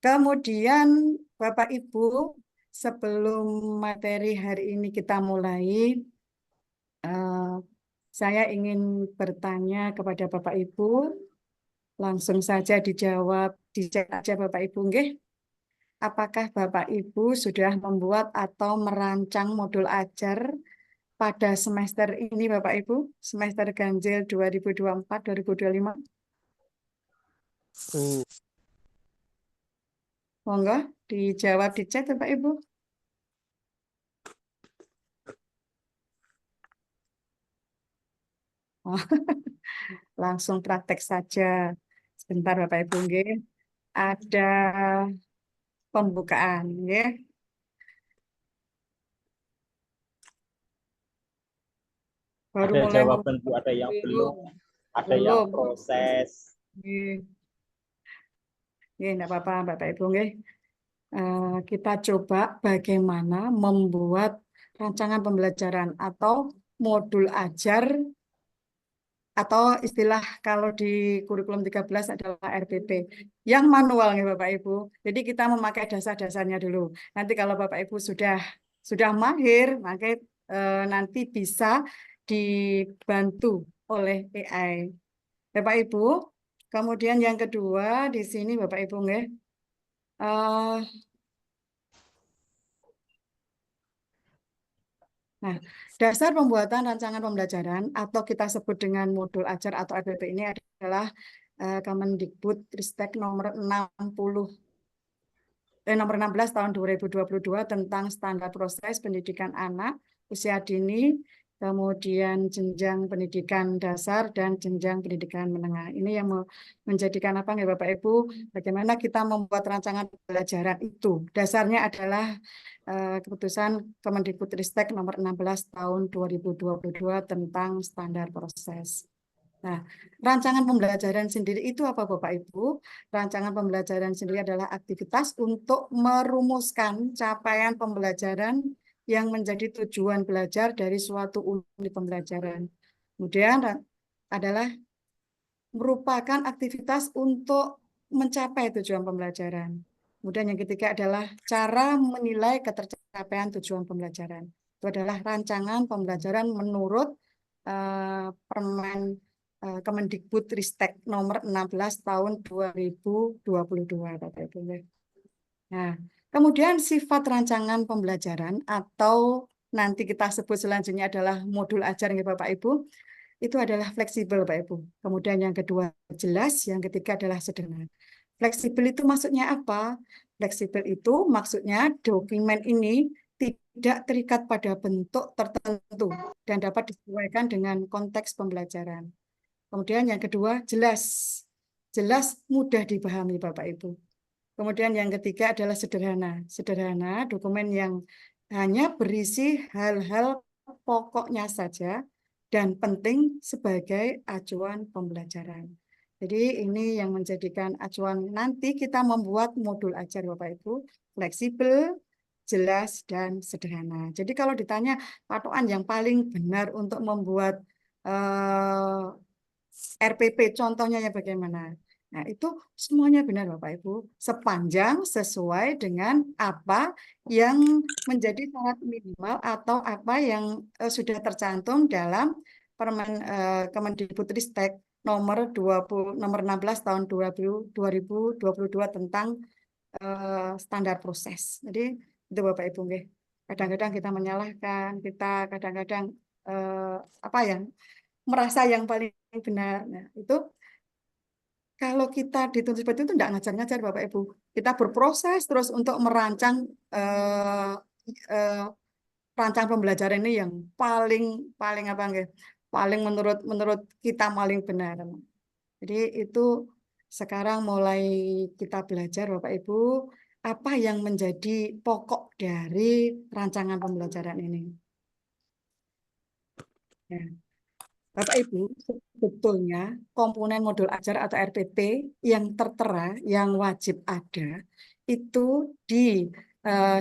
Kemudian Bapak Ibu, sebelum materi hari ini kita mulai, saya ingin bertanya kepada Bapak Ibu, langsung saja dijawab, dicek aja Bapak Ibu, nggih. Apakah Bapak Ibu sudah membuat atau merancang modul ajar pada semester ini Bapak Ibu, semester ganjil 2024-2025? Monggo dijawab di chat Bapak Ibu. Oh, langsung praktek saja. Sebentar Bapak Ibu, nggih. Ada pembukaan, nggih. Baru Ada mulai jawaban Bu, ada yang belum, ada yang proses. Nggih. Nggih, enggak apa-apa Bapak Ibu, nggih. Kita coba bagaimana membuat rancangan pembelajaran atau modul ajar, atau istilah kalau di kurikulum 13 adalah RPP yang manual nih Bapak Ibu. Jadi kita memakai dasar-dasarnya dulu. Nanti kalau Bapak Ibu sudah mahir, maka nanti bisa dibantu oleh AI. Bapak Ibu, kemudian yang kedua di sini Bapak Ibu nggih. Nah, dasar pembuatan rancangan pembelajaran atau kita sebut dengan modul ajar atau RPP ini adalah Kemendikbudristek nomor 16 tahun 2022 tentang standar proses pendidikan anak usia dini, kemudian jenjang pendidikan dasar dan jenjang pendidikan menengah. Ini yang menjadikan apa ya Bapak Ibu, bagaimana kita membuat rancangan pembelajaran itu. Dasarnya adalah keputusan Kemendikbudristek nomor 16 tahun 2022 tentang standar proses. Nah, rancangan pembelajaran sendiri itu apa Bapak Ibu? Rancangan pembelajaran sendiri adalah aktivitas untuk merumuskan capaian pembelajaran yang menjadi tujuan belajar dari suatu unit pembelajaran. Kemudian adalah merupakan aktivitas untuk mencapai tujuan pembelajaran. Kemudian yang ketiga adalah cara menilai ketercapaian tujuan pembelajaran. Itu adalah rancangan pembelajaran menurut Permen Kemendikbudristek nomor 16 tahun 2022 Bapak Ibu. Nah, kemudian sifat rancangan pembelajaran atau nanti kita sebut selanjutnya adalah modul ajar Bapak Ibu, itu adalah fleksibel Bapak Ibu. Kemudian yang kedua jelas, yang ketiga adalah sederhana. Fleksibel itu maksudnya apa? Fleksibel itu maksudnya dokumen ini tidak terikat pada bentuk tertentu dan dapat disesuaikan dengan konteks pembelajaran. Kemudian yang kedua jelas. Jelas mudah dipahami Bapak Ibu. Kemudian yang ketiga adalah sederhana. Sederhana, dokumen yang hanya berisi hal-hal pokoknya saja dan penting sebagai acuan pembelajaran. Jadi ini yang menjadikan acuan nanti kita membuat modul ajar Bapak Ibu, fleksibel, jelas, dan sederhana. Jadi kalau ditanya patokan yang paling benar untuk membuat RPP, contohnya ya bagaimana? Nah, itu semuanya benar Bapak Ibu, sepanjang sesuai dengan apa yang menjadi syarat minimal atau apa yang sudah tercantum dalam Permen Kemendikbudristek nomor 16 tahun 2022 tentang standar proses. Jadi itu Bapak Ibu nggih. Kadang-kadang kita menyalahkan, kita kadang-kadang apa ya, merasa yang paling benar. Nah, itu kalau kita dituntut seperti itu tidak ngajar-ngajar Bapak Ibu. Kita berproses terus untuk merancang rancang pembelajaran ini yang paling apa nggih? Paling menurut kita paling benar. Jadi itu sekarang mulai kita belajar Bapak Ibu apa yang menjadi pokok dari rancangan pembelajaran ini. Ya. Bapak Ibu, sebetulnya komponen modul ajar atau RPP yang tertera, yang wajib ada, itu di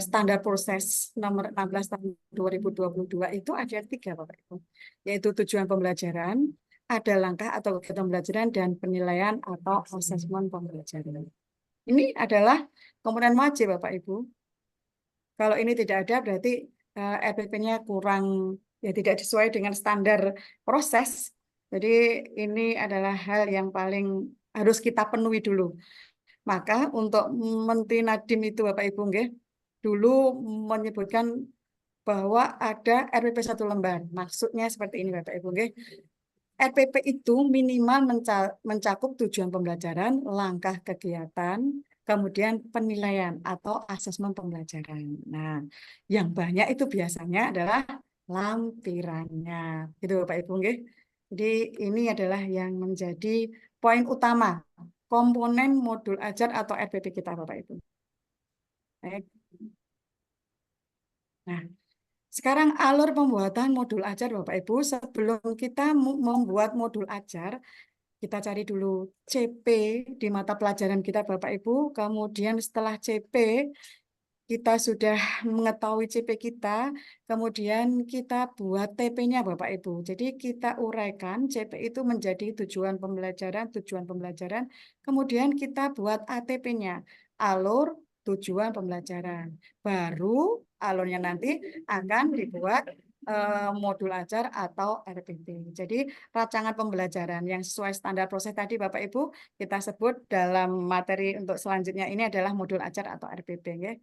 standar proses nomor 16 tahun 2022 itu ada 3 Bapak Ibu, yaitu tujuan pembelajaran, ada langkah atau kegiatan pembelajaran, dan penilaian atau asesmen pembelajaran. Ini adalah komponen wajib Bapak Ibu. Kalau ini tidak ada berarti RPP-nya kurang, ya tidak sesuai dengan standar proses. Jadi ini adalah hal yang paling harus kita penuhi dulu. Maka untuk Menteri Nadiem itu Bapak Ibu nggih, dulu menyebutkan bahwa ada RPP 1 lembar. Maksudnya seperti ini Bapak Ibu nggih. RPP itu minimal mencakup tujuan pembelajaran, langkah kegiatan, kemudian penilaian atau asesmen pembelajaran. Nah, yang banyak itu biasanya adalah lampirannya. Gitu Bapak Ibu nggih. Jadi ini adalah yang menjadi poin utama komponen modul ajar atau RPP kita Bapak Ibu. Baik. Nah, sekarang alur pembuatan modul ajar Bapak Ibu, sebelum kita membuat modul ajar, kita cari dulu CP di mata pelajaran kita Bapak Ibu, kemudian setelah CP, kita sudah mengetahui CP kita, kemudian kita buat TP-nya Bapak Ibu. Jadi kita uraikan CP itu menjadi tujuan pembelajaran, kemudian kita buat ATP-nya, alur tujuan pembelajaran. Baru alurnya nanti akan dibuat modul ajar atau RPP. Jadi rancangan pembelajaran yang sesuai standar proses tadi Bapak Ibu kita sebut dalam materi untuk selanjutnya ini adalah modul ajar atau RPP ya.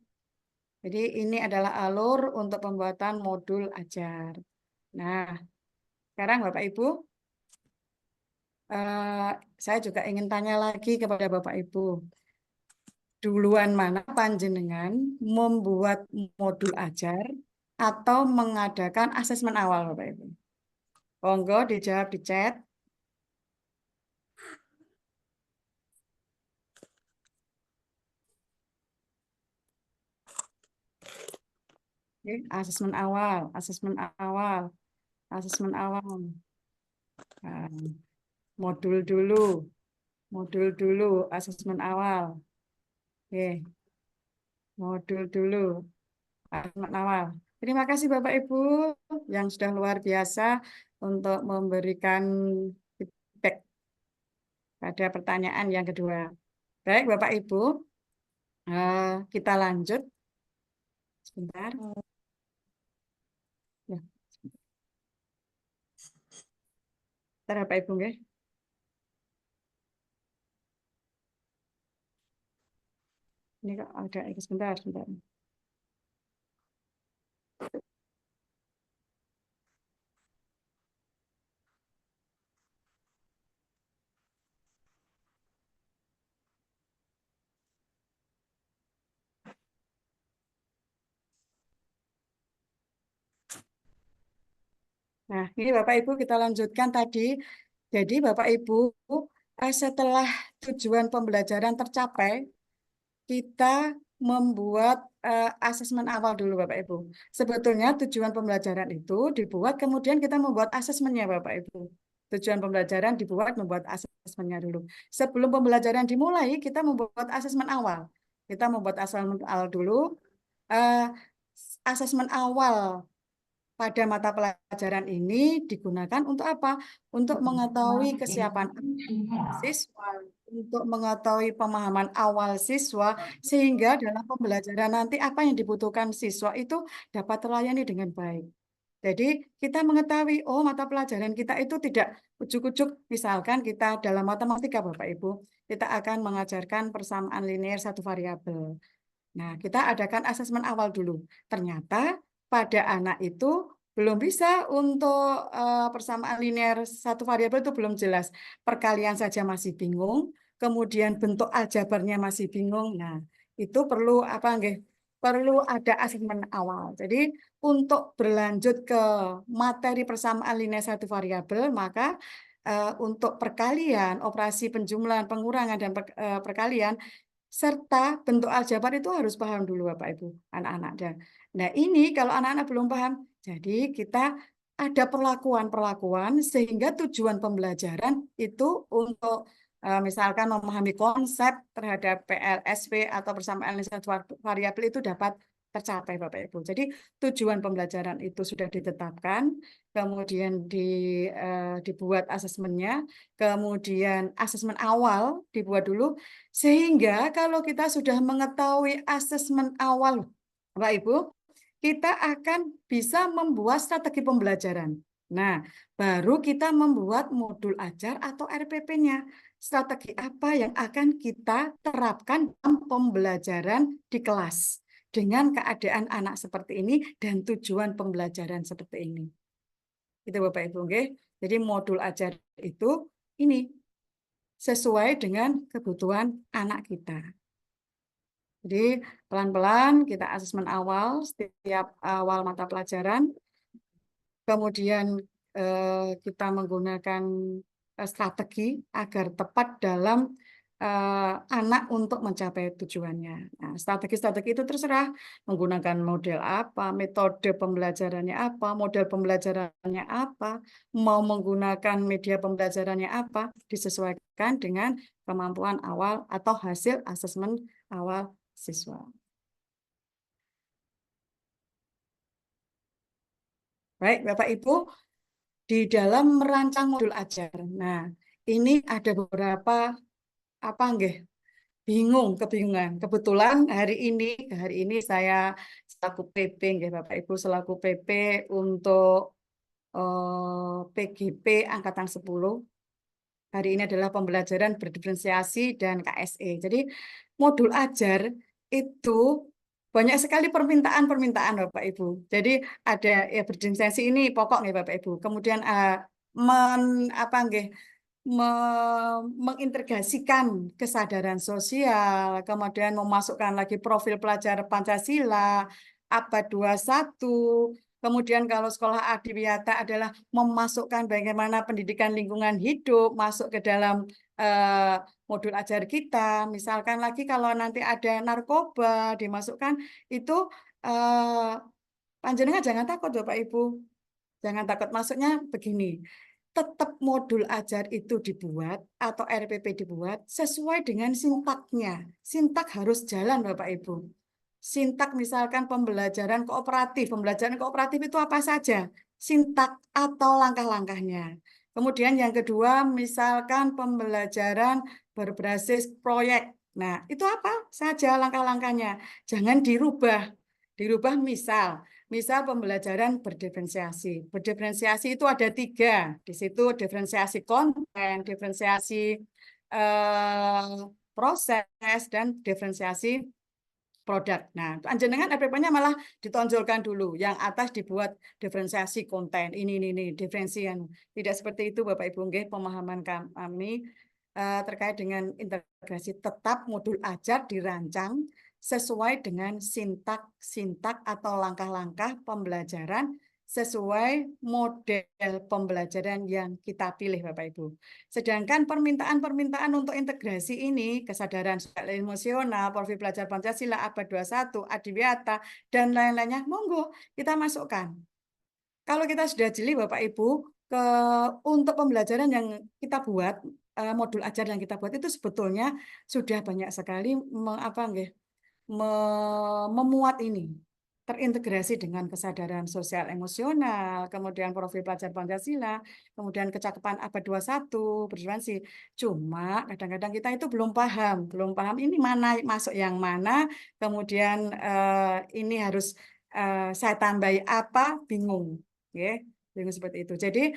Jadi ini adalah alur untuk pembuatan modul ajar. Nah, sekarang Bapak Ibu saya juga ingin tanya lagi kepada Bapak Ibu. Duluan mana panjenengan membuat modul ajar atau mengadakan asesmen awal Bapak Ibu? Monggo dijawab di chat. Oke, asesmen awal. Modul dulu, asesmen awal. Oke, modul dulu, asesmen awal. Terima kasih Bapak Ibu yang sudah luar biasa untuk memberikan feedback pada pertanyaan yang kedua. Baik Bapak Ibu, kita lanjut. Sebentar. Ya. Sebentar Bapak Ibu nggih. Ini kok ada sebentar. Nah, ini Bapak Ibu kita lanjutkan tadi. Jadi Bapak Ibu setelah tujuan pembelajaran tercapai, kita membuat asesmen awal dulu Bapak Ibu. Sebetulnya tujuan pembelajaran itu dibuat, kemudian kita membuat asesmennya Bapak Ibu. tujuan pembelajaran membuat asesmennya dulu. Sebelum pembelajaran dimulai, kita membuat asesmen awal. Kita membuat asesmen awal dulu. Asesmen awal pada mata pelajaran ini digunakan untuk apa? Untuk mengetahui kesiapan siswa, untuk mengetahui pemahaman awal siswa, sehingga dalam pembelajaran nanti apa yang dibutuhkan siswa itu dapat terlayani dengan baik. Jadi kita mengetahui, oh mata pelajaran kita itu tidak ujuk-ujuk, misalkan kita dalam matematika Bapak Ibu, kita akan mengajarkan persamaan linear satu variabel. Nah, kita adakan asesmen awal dulu. Ternyata pada anak itu belum bisa untuk persamaan linear satu variabel itu belum jelas. Perkalian saja masih bingung, kemudian bentuk aljabarnya masih bingung. Nah, itu perlu apa nggih? Perlu ada asesmen awal. Jadi untuk berlanjut ke materi persamaan linear satu variabel, maka untuk perkalian, operasi penjumlahan, pengurangan, dan perkalian, serta bentuk aljabar itu harus paham dulu Bapak Ibu, anak-anak. Nah ini kalau anak-anak belum paham, jadi kita ada perlakuan-perlakuan sehingga tujuan pembelajaran itu untuk misalkan memahami konsep terhadap PLSP atau persamaan linear variabel itu dapat tercapai Bapak Ibu. Jadi tujuan pembelajaran itu sudah ditetapkan, kemudian dibuat asesmennya, kemudian asesmen awal dibuat dulu, sehingga kalau kita sudah mengetahui asesmen awal Bapak Ibu, kita akan bisa membuat strategi pembelajaran. Nah, baru kita membuat modul ajar atau RPP-nya. Strategi apa yang akan kita terapkan dalam pembelajaran di kelas dengan keadaan anak seperti ini dan tujuan pembelajaran seperti ini. Itu Bapak Ibu, okay? Jadi modul ajar itu ini sesuai dengan kebutuhan anak kita. Jadi pelan-pelan kita asesmen awal setiap awal mata pelajaran, kemudian kita menggunakan strategi agar tepat dalam anak untuk mencapai tujuannya. Nah, strategi-strategi itu terserah menggunakan model apa, metode pembelajarannya apa, model pembelajarannya apa, mau menggunakan media pembelajarannya apa, disesuaikan dengan kemampuan awal atau hasil asesmen awal siswa. Baik, Bapak Ibu, di dalam merancang modul ajar. Nah, ini ada beberapa kebingungan. Kebetulan hari ini saya selaku PP, Bapak Ibu selaku PP untuk PGP Angkatan 10. Hari ini adalah pembelajaran berdiferensiasi dan KSE. Jadi modul ajar itu banyak sekali permintaan Bapak Ibu. Jadi ada ya berdiferensiasi ini pokok nih Bapak Ibu. Kemudian mengintegrasikan kesadaran sosial, kemudian memasukkan lagi profil pelajar Pancasila, abad 21, kemudian kalau sekolah adiwiyata adalah memasukkan bagaimana pendidikan lingkungan hidup masuk ke dalam modul ajar kita. Misalkan lagi kalau nanti ada narkoba dimasukkan, itu panjenengan jangan takut Bapak Ibu. Jangan takut, maksudnya begini. Tetap modul ajar itu dibuat atau RPP dibuat sesuai dengan sintaknya. Sintak harus jalan Bapak Ibu. Sintak misalkan pembelajaran kooperatif. Pembelajaran kooperatif itu apa saja? Sintak atau langkah-langkahnya. Kemudian yang kedua misalkan pembelajaran berbasis proyek. Nah itu apa saja langkah-langkahnya? Jangan dirubah. Dirubah misal pembelajaran berdiferensiasi. Berdiferensiasi itu ada 3. Di situ diferensiasi konten, diferensiasi proses, dan diferensiasi produk. Nah, panjenengan RPP-nya malah ditonjolkan dulu. Yang atas dibuat diferensiasi konten. Ini diferensian. Tidak seperti itu Bapak Ibu nggih, pemahaman kami terkait dengan integrasi. Tetap modul ajar dirancang sesuai dengan sintak atau langkah-langkah pembelajaran sesuai model pembelajaran yang kita pilih Bapak Ibu. Sedangkan permintaan untuk integrasi ini, kesadaran sosial emosional, profil pelajar Pancasila, abad 21, adiwiyata, dan lain-lainnya, monggo kita masukkan. Kalau kita sudah jeli Bapak Ibu, untuk pembelajaran yang kita buat, modul ajar yang kita buat itu sebetulnya sudah banyak sekali memuat ini, terintegrasi dengan kesadaran sosial emosional, kemudian profil pelajar Pancasila, kemudian kecakapan abad 21, bertoleransi. Cuma kadang-kadang kita itu belum paham ini mana masuk yang mana, kemudian ini harus saya tambahi apa, bingung, ya, bingung seperti itu. Jadi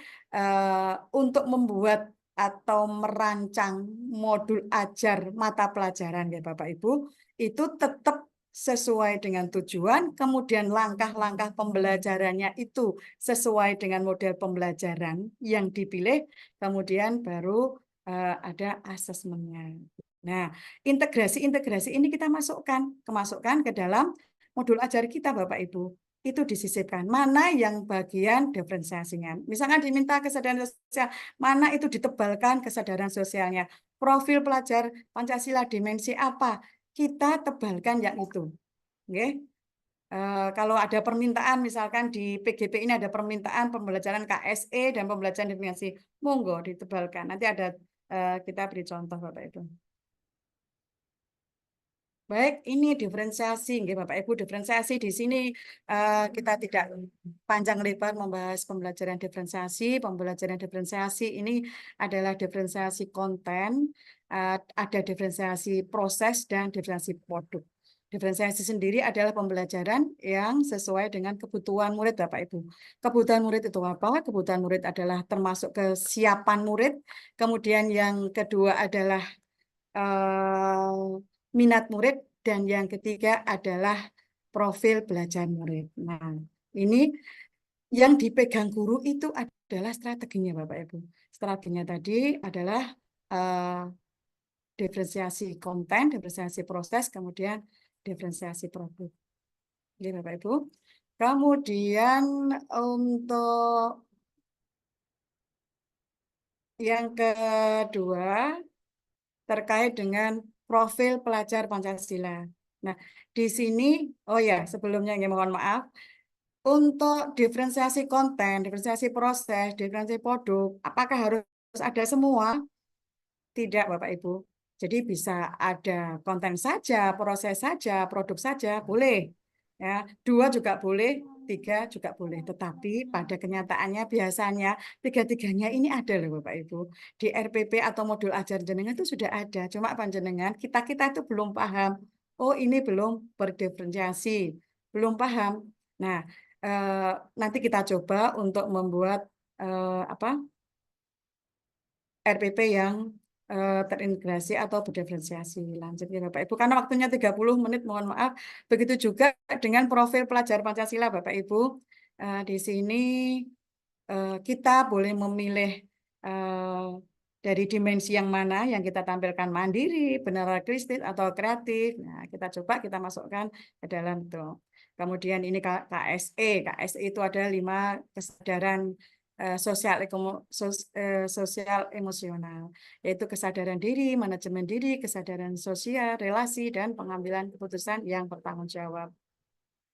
untuk membuat atau merancang modul ajar mata pelajaran ya Bapak Ibu, itu tetap sesuai dengan tujuan, kemudian langkah-langkah pembelajarannya itu sesuai dengan model pembelajaran yang dipilih, kemudian baru ada asesmennya. Nah, integrasi ini kita masukkan ke dalam modul ajar kita, Bapak Ibu. Itu disisipkan. Mana yang bagian diferensiasinya. Misalkan diminta kesadaran sosial, mana itu ditebalkan kesadaran sosialnya. Profil pelajar Pancasila dimensi apa? Kita tebalkan yang itu. Oke. Kalau ada permintaan, misalkan di PGP ini ada permintaan pembelajaran KSE dan pembelajaran dimensi, monggo ditebalkan. Nanti ada kita beri contoh Bapak Ibu. Baik, ini diferensiasi, Bapak Ibu, diferensiasi di sini kita tidak panjang lebar membahas pembelajaran diferensiasi. Pembelajaran diferensiasi ini adalah diferensiasi konten, ada diferensiasi proses dan diferensiasi produk. Diferensiasi sendiri adalah pembelajaran yang sesuai dengan kebutuhan murid, Bapak Ibu. Kebutuhan murid itu apa? Kebutuhan murid adalah termasuk kesiapan murid. Kemudian yang kedua adalah minat murid, dan yang ketiga adalah profil belajar murid. Nah, ini yang dipegang guru itu adalah strateginya, Bapak Ibu. Strateginya tadi adalah diferensiasi konten, diferensiasi proses, kemudian diferensiasi produk. Oke, Bapak Ibu. Kemudian untuk yang kedua terkait dengan profil pelajar Pancasila. Nah, di sini, oh ya, sebelumnya mohon maaf, untuk diferensiasi konten, diferensiasi proses, diferensiasi produk, apakah harus ada semua? Tidak, Bapak Ibu. Jadi bisa ada konten saja, proses saja, produk saja, boleh. Ya, 2 juga boleh, 3 juga boleh. Tetapi pada kenyataannya biasanya 3-3-nya ini ada loh Bapak Ibu. Di RPP atau modul ajar jenengan itu sudah ada. Cuma panjenengan kita itu belum paham. Oh, ini belum berdiferensiasi, belum paham. Nah, nanti kita coba untuk membuat RPP yang terintegrasi atau berdiferensiasi. Lanjut ya Bapak Ibu, karena waktunya 30 menit, mohon maaf. Begitu juga dengan profil pelajar Pancasila Bapak Ibu. Di sini kita boleh memilih dari dimensi yang mana yang kita tampilkan, mandiri, benarakristis, atau kreatif. Nah, kita coba kita masukkan ke dalam itu. Kemudian ini KSE. KSE itu ada 5 kesadaran sosial emosional, yaitu kesadaran diri, manajemen diri, kesadaran sosial, relasi, dan pengambilan keputusan yang bertanggung jawab.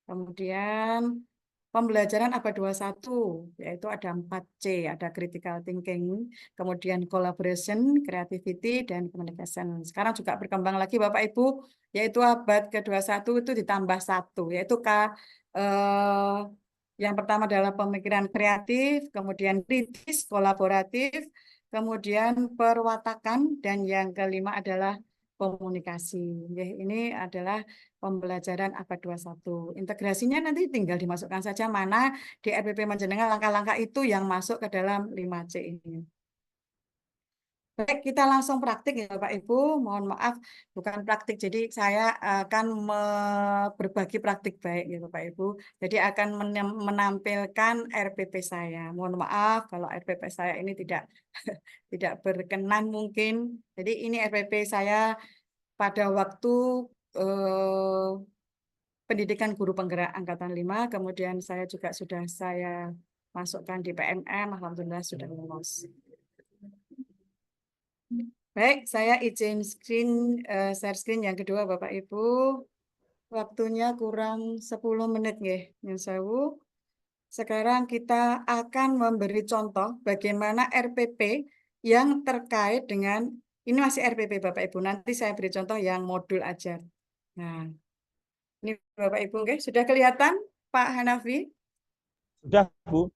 Kemudian pembelajaran abad 21, yaitu ada 4C, ada critical thinking, kemudian collaboration, creativity, dan communication. Sekarang juga berkembang lagi Bapak Ibu, yaitu abad ke-21 itu ditambah 1, yaitu yang pertama adalah pemikiran kreatif, kemudian kritis, kolaboratif, kemudian perwatakan, dan yang kelima adalah komunikasi. Ini adalah pembelajaran abad 21. Integrasinya nanti tinggal dimasukkan saja mana di RPP Panjenengan langkah-langkah itu yang masuk ke dalam 5C ini. Baik, kita langsung praktik ya Bapak Ibu. Mohon maaf, bukan praktik. Jadi saya akan berbagi praktik baik ya Bapak Ibu. Jadi akan menampilkan RPP saya. Mohon maaf kalau RPP saya ini tidak berkenan mungkin. Jadi ini RPP saya pada waktu pendidikan guru penggerak angkatan 5, kemudian saya juga sudah masukkan di PMM, alhamdulillah sudah lolos. Baik, saya izin share screen yang kedua Bapak Ibu. Waktunya kurang 10 menit nggih, nyun sewu. sekarang kita akan memberi contoh bagaimana RPP yang terkait dengan, ini masih RPP Bapak Ibu, nanti saya beri contoh yang modul ajar. Nah, ini Bapak Ibu, oke, sudah kelihatan Pak Hanafi? Sudah, Bu.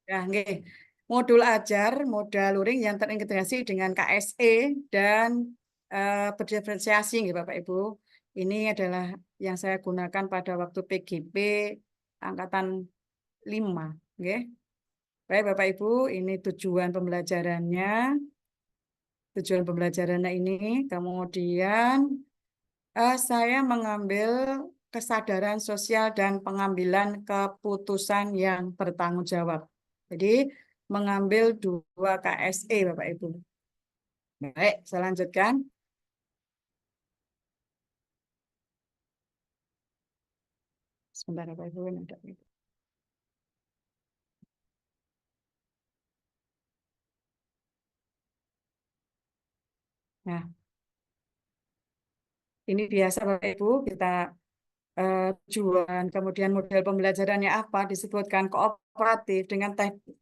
Ya, oke. Modul ajar, modal luring yang terintegrasi dengan KSE dan berdiferensiasi, nggih, Bapak Ibu. Ini adalah yang saya gunakan pada waktu PGP angkatan 5. Oke. Baik, Bapak Ibu, ini tujuan pembelajarannya. Tujuan pembelajarannya ini, kemudian saya mengambil kesadaran sosial dan pengambilan keputusan yang bertanggung jawab. Jadi, mengambil 2 KSE, Bapak Ibu. Baik, saya lanjutkan. Sebentar, Bapak Ibu. Nah, ini biasa Bapak Ibu, kita tujuan, kemudian model pembelajarannya apa, disebutkan kooperatif dengan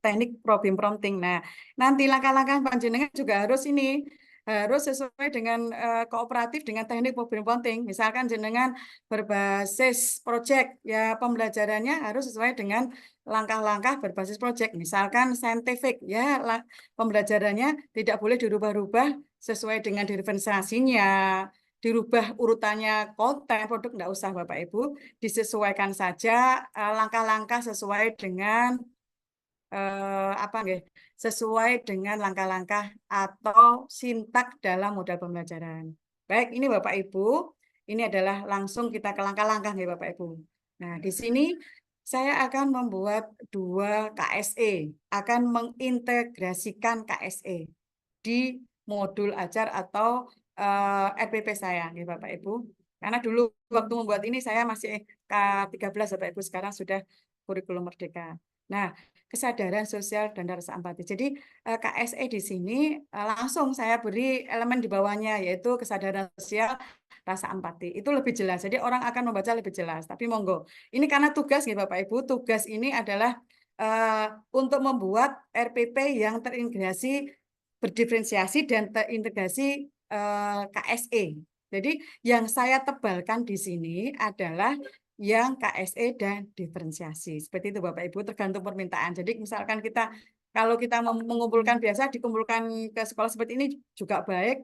teknik problem prompting. Nah, nanti langkah-langkah panjenengan juga harus ini, harus sesuai dengan kooperatif dengan teknik problem prompting. Misalkan jenengan berbasis project, ya pembelajarannya harus sesuai dengan langkah-langkah berbasis project. Misalkan scientific, ya pembelajarannya tidak boleh dirubah-rubah sesuai dengan diferensiasinya, dirubah urutannya konten produk, enggak usah Bapak Ibu, disesuaikan saja langkah-langkah sesuai dengan apa nggih, sesuai dengan langkah-langkah atau sintak dalam modal pembelajaran. Baik, ini Bapak Ibu, ini adalah langsung kita ke langkah-langkah nggih Bapak Ibu. Nah, di sini saya akan membuat 2 KSE, akan mengintegrasikan KSE di modul ajar atau RPP saya, nih Bapak Ibu. Karena dulu waktu membuat ini saya masih K13 Bapak Ibu, sekarang sudah kurikulum merdeka. Nah, kesadaran sosial dan rasa empati. Jadi KSE di sini langsung saya beri elemen di bawahnya, yaitu kesadaran sosial, rasa empati. Itu lebih jelas. Jadi orang akan membaca lebih jelas. Tapi monggo. Ini karena tugas nih Bapak Ibu, tugas ini adalah untuk membuat RPP yang terintegrasi, berdiferensiasi dan terintegrasi KSE. Jadi yang saya tebalkan di sini adalah yang KSE dan diferensiasi. Seperti itu Bapak Ibu, tergantung permintaan. Jadi misalkan kita, kalau kita mengumpulkan biasa, dikumpulkan ke sekolah seperti ini juga baik.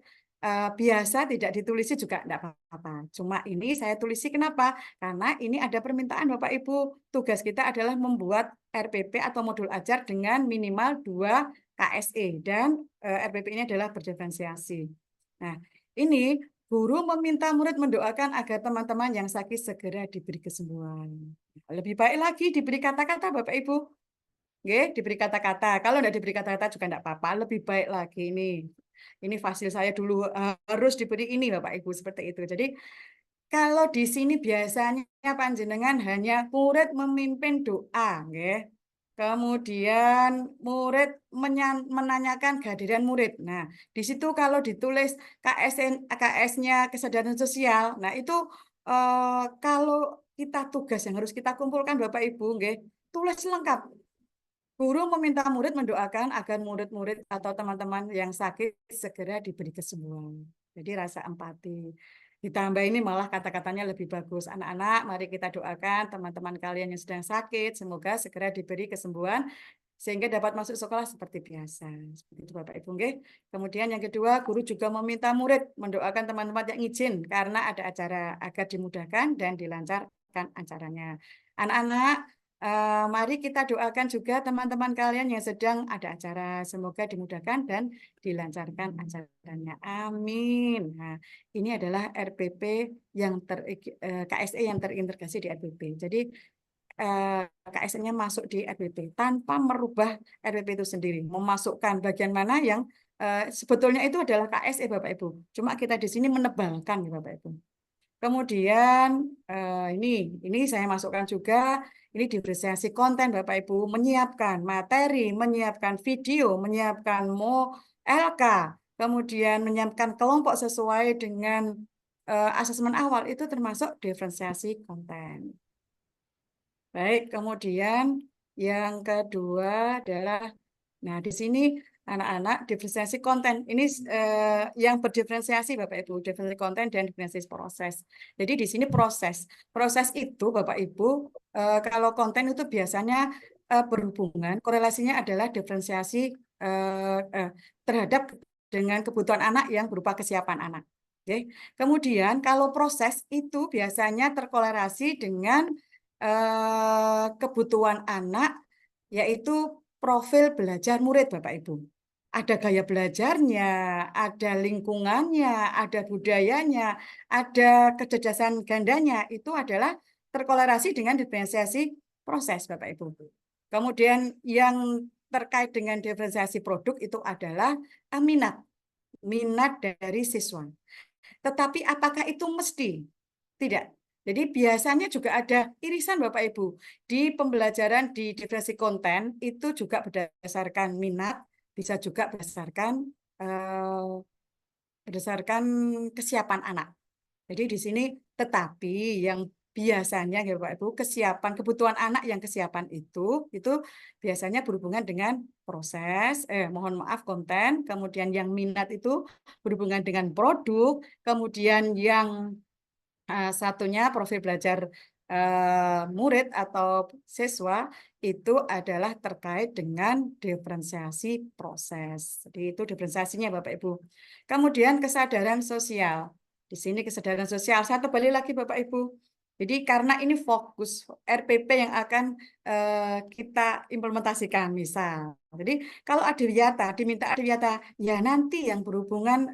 Biasa tidak ditulisi juga tidak apa-apa. Cuma ini saya tulisi kenapa? Karena ini ada permintaan Bapak Ibu. Tugas kita adalah membuat RPP atau modul ajar dengan minimal 2 KSE. Dan RPP ini adalah berdiferensiasi. Nah, ini guru meminta murid mendoakan agar teman-teman yang sakit segera diberi kesembuhan. Lebih baik lagi diberi kata-kata Bapak Ibu. Oke, diberi kata-kata. Kalau tidak diberi kata-kata juga tidak apa-apa. Lebih baik lagi ini. Ini fasil saya dulu harus diberi ini Bapak Ibu, seperti itu. Jadi kalau di sini biasanya panjenengan hanya murid memimpin doa, oke. Kemudian murid menanyakan kehadiran murid. Nah, di situ kalau ditulis KS-nya kesadaran sosial, nah itu kalau kita tugas yang harus kita kumpulkan Bapak Ibu, nggih, tulis lengkap. Guru meminta murid mendoakan agar murid-murid atau teman-teman yang sakit segera diberi kesembuhan. Jadi rasa empati. Ditambah ini malah kata-katanya lebih bagus. Anak-anak, mari kita doakan teman-teman kalian yang sedang sakit, semoga segera diberi kesembuhan sehingga dapat masuk sekolah seperti biasa. Seperti itu Bapak Ibu. Kemudian yang kedua, guru juga meminta murid mendoakan teman-teman yang izin karena ada acara agar dimudahkan dan dilancarkan acaranya. Anak-anak, mari kita doakan juga teman-teman kalian yang sedang ada acara. Semoga dimudahkan dan dilancarkan acaranya. Amin. Nah, ini adalah RPP yang KSE yang terintegrasi di RPP. Jadi KSE-nya masuk di RPP tanpa merubah RPP itu sendiri. Memasukkan bagian mana yang sebetulnya itu adalah KSE Bapak Ibu. Cuma kita di sini menebalkan Bapak Ibu. Kemudian ini saya masukkan juga, ini diferensiasi konten Bapak Ibu, menyiapkan materi, menyiapkan video, menyiapkan LK, kemudian menyiapkan kelompok sesuai dengan asesmen awal, itu termasuk diferensiasi konten. Baik, kemudian Yang kedua adalah, nah di sini anak-anak diferensiasi konten. Ini yang berdiferensiasi Bapak Ibu, diferensiasi konten dan diferensiasi proses. Jadi di sini proses. Proses itu Bapak Ibu, kalau konten itu biasanya berhubungan, korelasinya adalah diferensiasi terhadap dengan kebutuhan anak yang berupa kesiapan anak. Oke. Kemudian kalau proses itu biasanya terkorelasi dengan kebutuhan anak, yaitu profil belajar murid Bapak Ibu. Ada gaya belajarnya, ada lingkungannya, ada budayanya, ada kecerdasan gandanya. Itu adalah terkorelasi dengan diferensiasi proses Bapak Ibu. Kemudian yang terkait dengan diferensiasi produk itu adalah minat dari siswa. Tetapi apakah itu mesti? Tidak. Jadi biasanya juga ada irisan Bapak Ibu. Di pembelajaran di diferensiasi konten itu juga berdasarkan minat, bisa juga berdasarkan kesiapan anak. Jadi di sini tetapi yang biasanya ya Bapak Ibu, kebutuhan anak yang kesiapan itu biasanya berhubungan dengan proses, konten, kemudian yang minat itu berhubungan dengan produk, kemudian yang satunya profil belajar murid atau siswa itu adalah terkait dengan diferensiasi proses. Jadi itu diferensiasinya Bapak Ibu. Kemudian kesadaran sosial. Di sini kesadaran sosial. Saya kembali lagi Bapak Ibu. Jadi karena ini fokus RPP yang akan kita implementasikan misal. Jadi kalau diminta adiwiyata, ya nanti yang berhubungan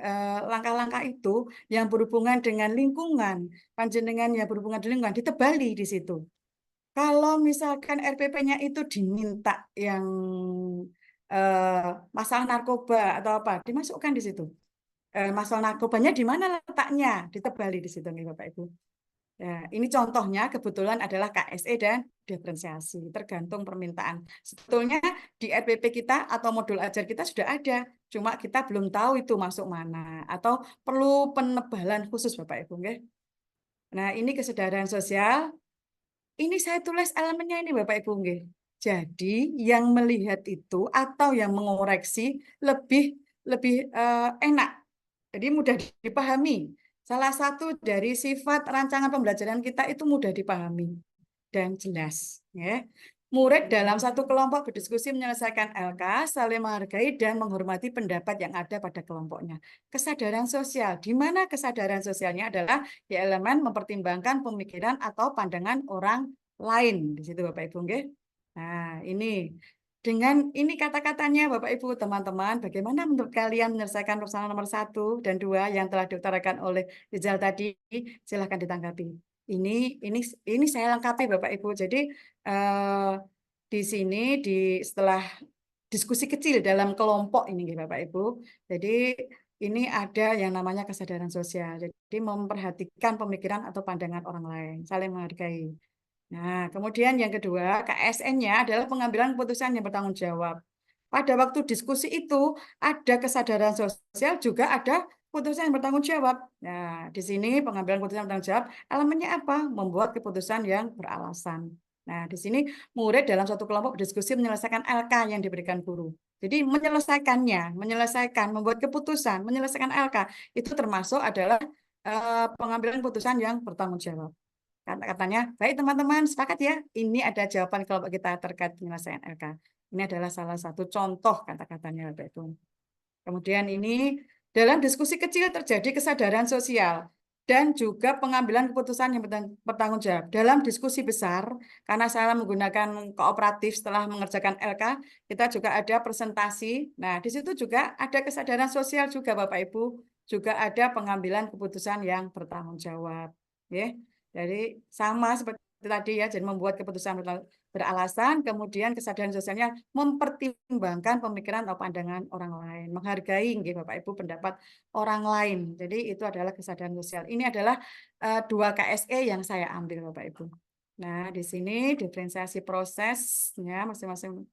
langkah-langkah itu yang berhubungan dengan lingkungan, panjenengan yang berhubungan dengan lingkungan ditebali di situ. Kalau misalkan RPP-nya itu diminta yang masalah narkoba atau apa, dimasukkan di situ. Masalah narkobanya di mana letaknya, ditebali di situ nih Bapak Ibu. Ya, ini contohnya kebetulan adalah KSE dan diferensiasi, tergantung permintaan. Sebetulnya di RPP kita atau modul ajar kita sudah ada, cuma kita belum tahu itu masuk mana, atau perlu penebalan khusus Bapak Ibu. Okay? Nah, ini kesadaran sosial. Ini saya tulis elemennya ini Bapak Ibu. Okay? Jadi yang melihat itu atau yang mengoreksi lebih enak, jadi mudah dipahami. Salah satu dari sifat rancangan pembelajaran kita itu mudah dipahami dan jelas. Ya. Murid dalam satu kelompok berdiskusi menyelesaikan LK, saling menghargai dan menghormati pendapat yang ada pada kelompoknya. Kesadaran sosial, di mana kesadaran sosialnya adalah ya elemen mempertimbangkan pemikiran atau pandangan orang lain. Di situ Bapak Ibu. Nah, ini. Dengan ini kata-katanya Bapak Ibu teman-teman, bagaimana menurut kalian menyelesaikan persoalan nomor 1 dan 2 yang telah diutarakan oleh Rizal tadi? Silahkan ditanggapi. Ini saya lengkapi Bapak Ibu. Jadi di sini setelah diskusi kecil dalam kelompok ini Bapak Ibu. Jadi ini ada yang namanya kesadaran sosial. Jadi memperhatikan pemikiran atau pandangan orang lain, saling menghargai. Nah, kemudian yang kedua, KSN-nya adalah pengambilan keputusan yang bertanggung jawab. Pada waktu diskusi itu, ada kesadaran sosial, juga ada keputusan yang bertanggung jawab. Nah, di sini pengambilan keputusan bertanggung jawab, elemennya apa? Membuat keputusan yang beralasan. Nah, di sini murid dalam suatu kelompok berdiskusi menyelesaikan LK yang diberikan guru. Jadi membuat keputusan, menyelesaikan LK, itu termasuk adalah pengambilan keputusan yang bertanggung jawab. Katanya, baik teman-teman, sepakat ya, ini ada jawaban kelompok kita terkait penyelesaian LK. Ini adalah salah satu contoh kata-katanya, Bapak Ibu. Kemudian ini, dalam diskusi kecil terjadi kesadaran sosial dan juga pengambilan keputusan yang bertanggung jawab. Dalam diskusi besar, karena saya menggunakan kooperatif setelah mengerjakan LK, kita juga ada presentasi. Nah, di situ juga ada kesadaran sosial juga, Bapak Ibu. Juga ada pengambilan keputusan yang bertanggung jawab. Ya. Jadi sama seperti tadi ya, jadi membuat keputusan beralasan, kemudian kesadaran sosialnya mempertimbangkan pemikiran atau pandangan orang lain, menghargai Bapak Ibu pendapat orang lain. Jadi itu adalah kesadaran sosial. Ini adalah 2 KSE yang saya ambil Bapak Ibu. Nah, di sini diferensiasi prosesnya masing-masing.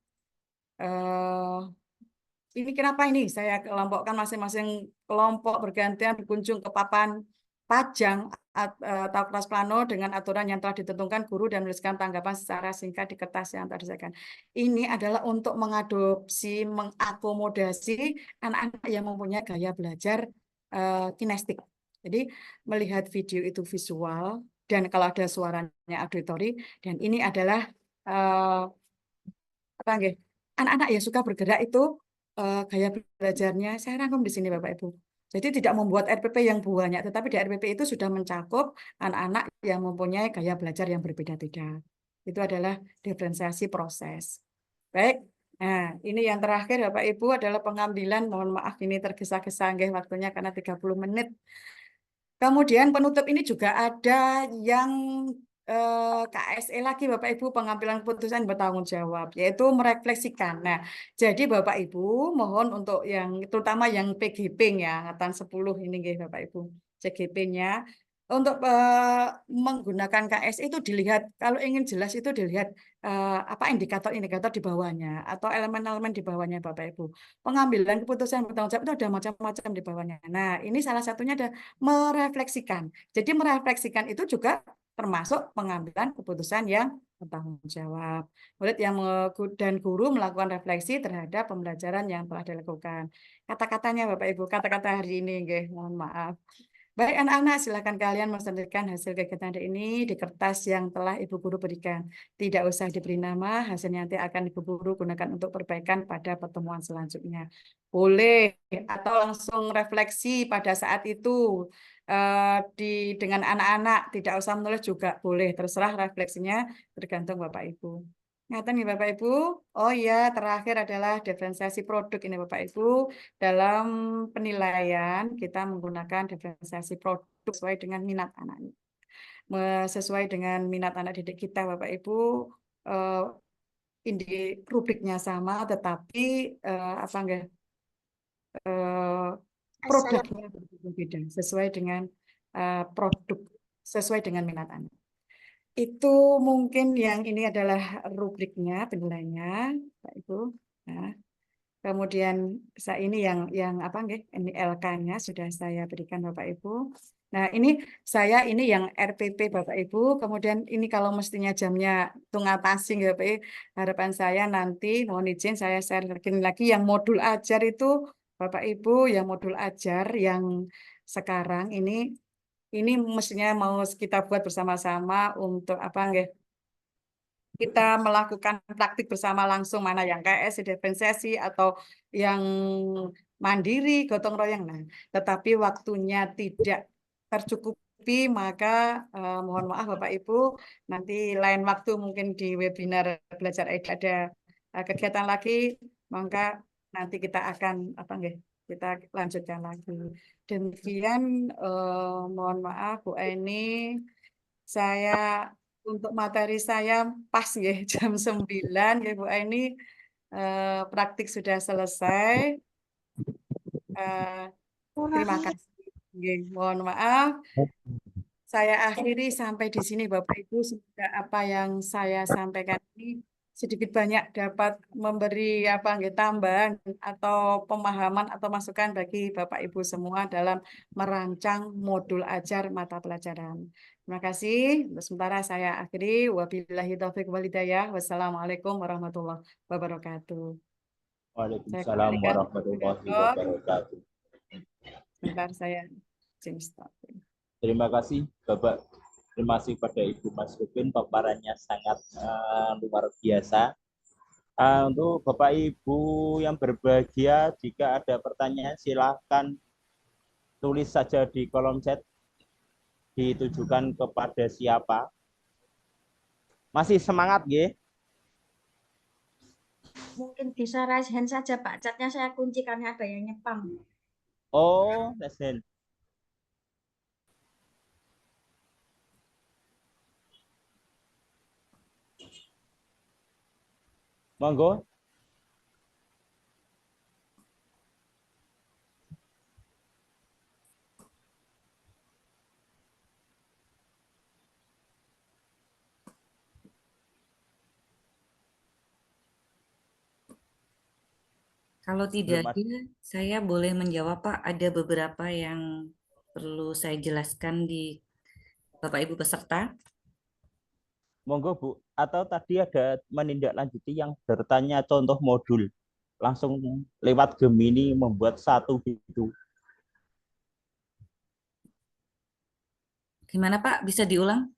Ini kenapa ini saya kelompokkan masing-masing kelompok bergantian berkunjung ke papan pajang atau kelas plano dengan aturan yang telah ditentukan guru dan menuliskan tanggapan secara singkat di kertas yang telah disediakan. Ini adalah untuk mengadopsi, mengakomodasi anak-anak yang mempunyai gaya belajar kinestik. Jadi melihat video itu visual dan kalau ada suaranya auditori, dan ini adalah anak-anak yang suka bergerak itu gaya belajarnya saya rangkum di sini Bapak Ibu. Jadi tidak membuat RPP yang banyak, tetapi di RPP itu sudah mencakup anak-anak yang mempunyai gaya belajar yang berbeda-beda. Itu adalah diferensiasi proses. Baik, nah ini yang terakhir Bapak Ibu adalah pengambilan, mohon maaf ini tergesa-gesa waktunya karena 30 menit. Kemudian penutup ini juga ada yang KSE lagi Bapak Ibu, pengambilan keputusan bertanggung jawab, yaitu merefleksikan. Nah, jadi Bapak Ibu mohon untuk yang terutama yang PGP ya, angkatan 10 ini Bapak Ibu, CGP-nya untuk menggunakan KSE itu dilihat, kalau ingin jelas itu dilihat apa indikator-indikator di bawahnya atau elemen-elemen di bawahnya Bapak Ibu. Pengambilan keputusan bertanggung jawab itu ada macam-macam di bawahnya. Nah, ini salah satunya ada merefleksikan. Jadi merefleksikan itu juga termasuk pengambilan keputusan yang bertanggung jawab. Murid yang dan guru melakukan refleksi terhadap pembelajaran yang telah dilakukan. Kata-katanya Bapak Ibu, kata-kata hari ini, mohon maaf. Baik anak-anak, silakan kalian mencantumkan hasil kegiatan hari ini di kertas yang telah Ibu Guru berikan. Tidak usah diberi nama, hasilnya nanti akan Ibu Guru gunakan untuk perbaikan pada pertemuan selanjutnya. Boleh, atau langsung refleksi pada saat itu dengan anak-anak, tidak usah menulis juga boleh, terserah refleksinya tergantung Bapak Ibu. Ngatain nih Bapak Ibu. Oh iya, terakhir adalah diferensiasi produk ini Bapak Ibu. Dalam penilaian kita menggunakan diferensiasi produk sesuai dengan minat anak. Sesuai dengan minat anak didik kita Bapak Ibu. Ini rubriknya sama, tetapi apa enggak? Produknya berbeda sesuai dengan produk sesuai dengan minat anak. Itu mungkin yang ini adalah rubriknya penilaiannya Pak Ibu. Nah, kemudian saya ini yang apa nggih? Ini LK-nya sudah saya berikan Bapak Ibu. Nah, ini saya ini yang RPP Bapak Ibu. Kemudian ini kalau mestinya jamnya tunggal passing ya Bapak Ibu. Harapan saya nanti mohon izin saya share lagi yang modul ajar itu Bapak Ibu, yang modul ajar yang sekarang ini mestinya mau kita buat bersama-sama untuk apa nggih? Kita melakukan praktik bersama langsung mana yang KS, diferensiasi atau yang mandiri, gotong royong. Nah, tetapi waktunya tidak tercukupi, maka mohon maaf Bapak Ibu, nanti lain waktu mungkin di webinar belajar ID ada kegiatan lagi, maka nanti kita akan apa nggih? Kita lanjutkan lagi. Demikian mohon maaf Bu Eni, saya untuk materi saya pas ya jam 9 ya Bu Eni, praktik sudah selesai. Terima kasih. Mohon maaf. Saya akhiri sampai di sini Bapak Ibu. Semoga apa yang saya sampaikan ini sedikit banyak dapat memberi apa tambahan atau pemahaman atau masukan bagi Bapak Ibu semua dalam merancang modul ajar mata pelajaran. Terima kasih. Untuk sementara saya akhiri. Wabillahi taufiq wal hidayah. Wassalamualaikum warahmatullahi wabarakatuh. Waalaikumsalam warahmatullahi wabarakatuh. Sebentar saya stop. Terima kasih Bapak. Terima kasih pada Ibu Mas Rupin, paparannya sangat luar biasa. Untuk Bapak Ibu yang berbahagia, jika ada pertanyaan silahkan tulis saja di kolom chat. Ditujukan kepada siapa? Masih semangat, nggih? Mungkin bisa raise hand saja Pak. Chatnya saya kunci karena ada yang nyepam. Oh, raise hand. Monggo. Kalau tidak ada, saya boleh menjawab Pak. Ada beberapa yang perlu saya jelaskan di Bapak Ibu peserta? Monggo Bu, atau tadi ada menindaklanjuti yang bertanya contoh modul, langsung lewat Gemini membuat satu gitu. Gimana Pak? Bisa diulang?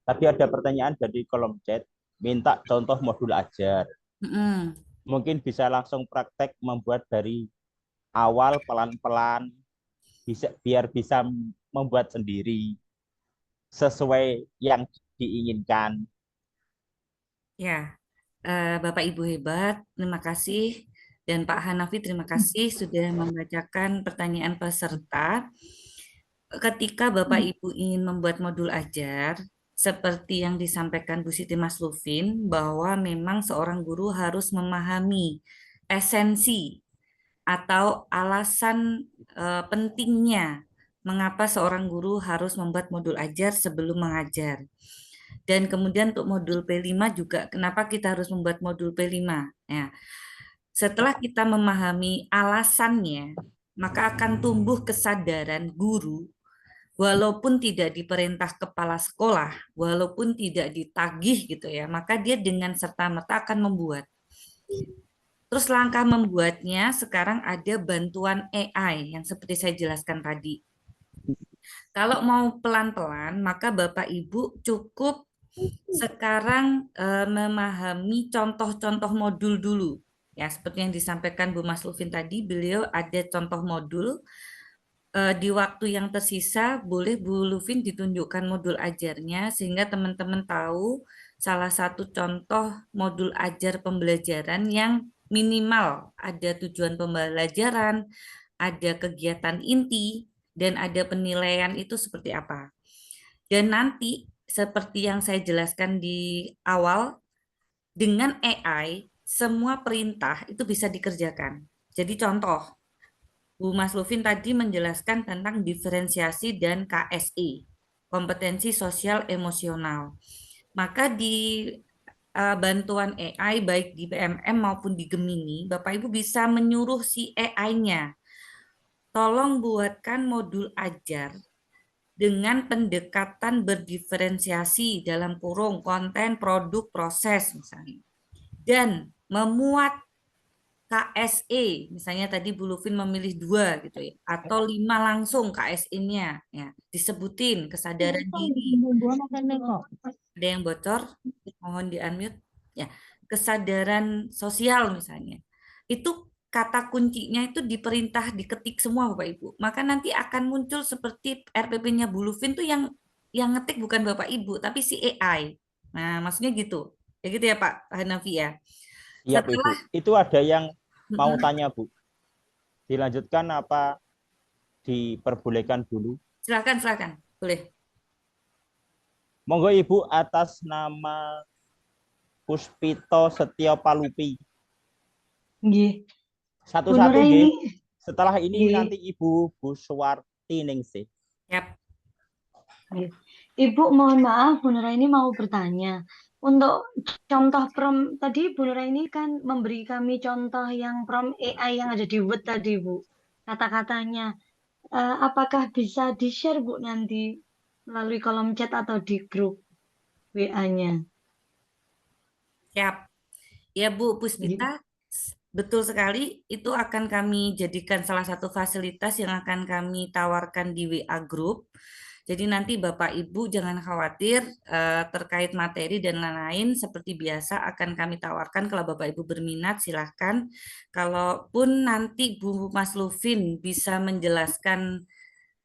Tadi ada pertanyaan dari kolom chat, minta contoh modul ajar. Mm-mm. Mungkin bisa langsung praktek membuat dari awal pelan-pelan, biar bisa membuat sendiri sesuai yang diinginkan. Ya, Bapak Ibu hebat, terima kasih. Dan Pak Hanafi, terima kasih sudah membacakan pertanyaan peserta. Ketika Bapak Ibu ingin membuat modul ajar, seperti yang disampaikan Bu Siti Maslufin, bahwa memang seorang guru harus memahami esensi atau alasan pentingnya mengapa seorang guru harus membuat modul ajar sebelum mengajar. Dan kemudian untuk modul P5 juga kenapa kita harus membuat modul P5? Ya, setelah kita memahami alasannya, maka akan tumbuh kesadaran guru walaupun tidak diperintah kepala sekolah, walaupun tidak ditagih gitu ya, maka dia dengan serta-merta akan membuat. Terus langkah membuatnya sekarang ada bantuan AI yang seperti saya jelaskan tadi. Kalau mau pelan-pelan, maka Bapak Ibu cukup sekarang memahami contoh-contoh modul dulu. Ya, seperti yang disampaikan Bu Mas Lufin tadi, beliau ada contoh modul. Di waktu yang tersisa, boleh Bu Lufin ditunjukkan modul ajarnya, sehingga teman-teman tahu salah satu contoh modul ajar pembelajaran yang minimal ada tujuan pembelajaran, ada kegiatan inti, dan ada penilaian itu seperti apa. Dan nanti seperti yang saya jelaskan di awal, dengan AI semua perintah itu bisa dikerjakan. Jadi contoh, Bu Mas Lufin tadi menjelaskan tentang diferensiasi dan KSE, kompetensi sosial emosional. Maka di bantuan AI baik di PMM maupun di Gemini, Bapak Ibu bisa menyuruh si AI-nya, tolong buatkan modul ajar dengan pendekatan berdiferensiasi dalam kurung konten, produk, proses misalnya. Dan memuat KSE, misalnya tadi Bu Lufin memilih 2 gitu ya, atau 5 langsung KSE-nya, ya, disebutin kesadaran diri. Ada yang bocor, mohon di-unmute. Ya, kesadaran sosial misalnya. Itu kata kuncinya itu diperintah diketik semua Bapak Ibu. Maka nanti akan muncul seperti RPP-nya Bu Lufin tuh yang ngetik bukan Bapak Ibu, tapi si AI. Nah, maksudnya gitu. Ya gitu ya Pak Hanafi ya. Iya Bu. Setelah Itu ada yang mau tanya Bu. Dilanjutkan apa diperbolehkan dulu? silakan, boleh. Monggo Ibu atas nama Puspito Setio Palupi. Nggih. Satu-satu Bu Nura nggih. ini Setelah ini nggih. nanti Ibu Bu Suwarti Ningsih. Yap. Nggih. Ibu mohon maaf Bu Nura ini mau bertanya. Untuk contoh prom tadi Bu Nura ini kan memberi kami contoh yang prom AI yang ada di Word tadi Bu. Kata-katanya. Apakah bisa di-share Bu nanti melalui kolom chat atau di grup WA-nya? Siap. Ya Bu Puspita, betul sekali. Itu akan kami jadikan salah satu fasilitas yang akan kami tawarkan di WA Group. Jadi nanti Bapak Ibu jangan khawatir terkait materi dan lain-lain seperti biasa akan kami tawarkan. Kalau Bapak Ibu berminat silahkan. Kalaupun nanti Bu Mas Lufin bisa menjelaskan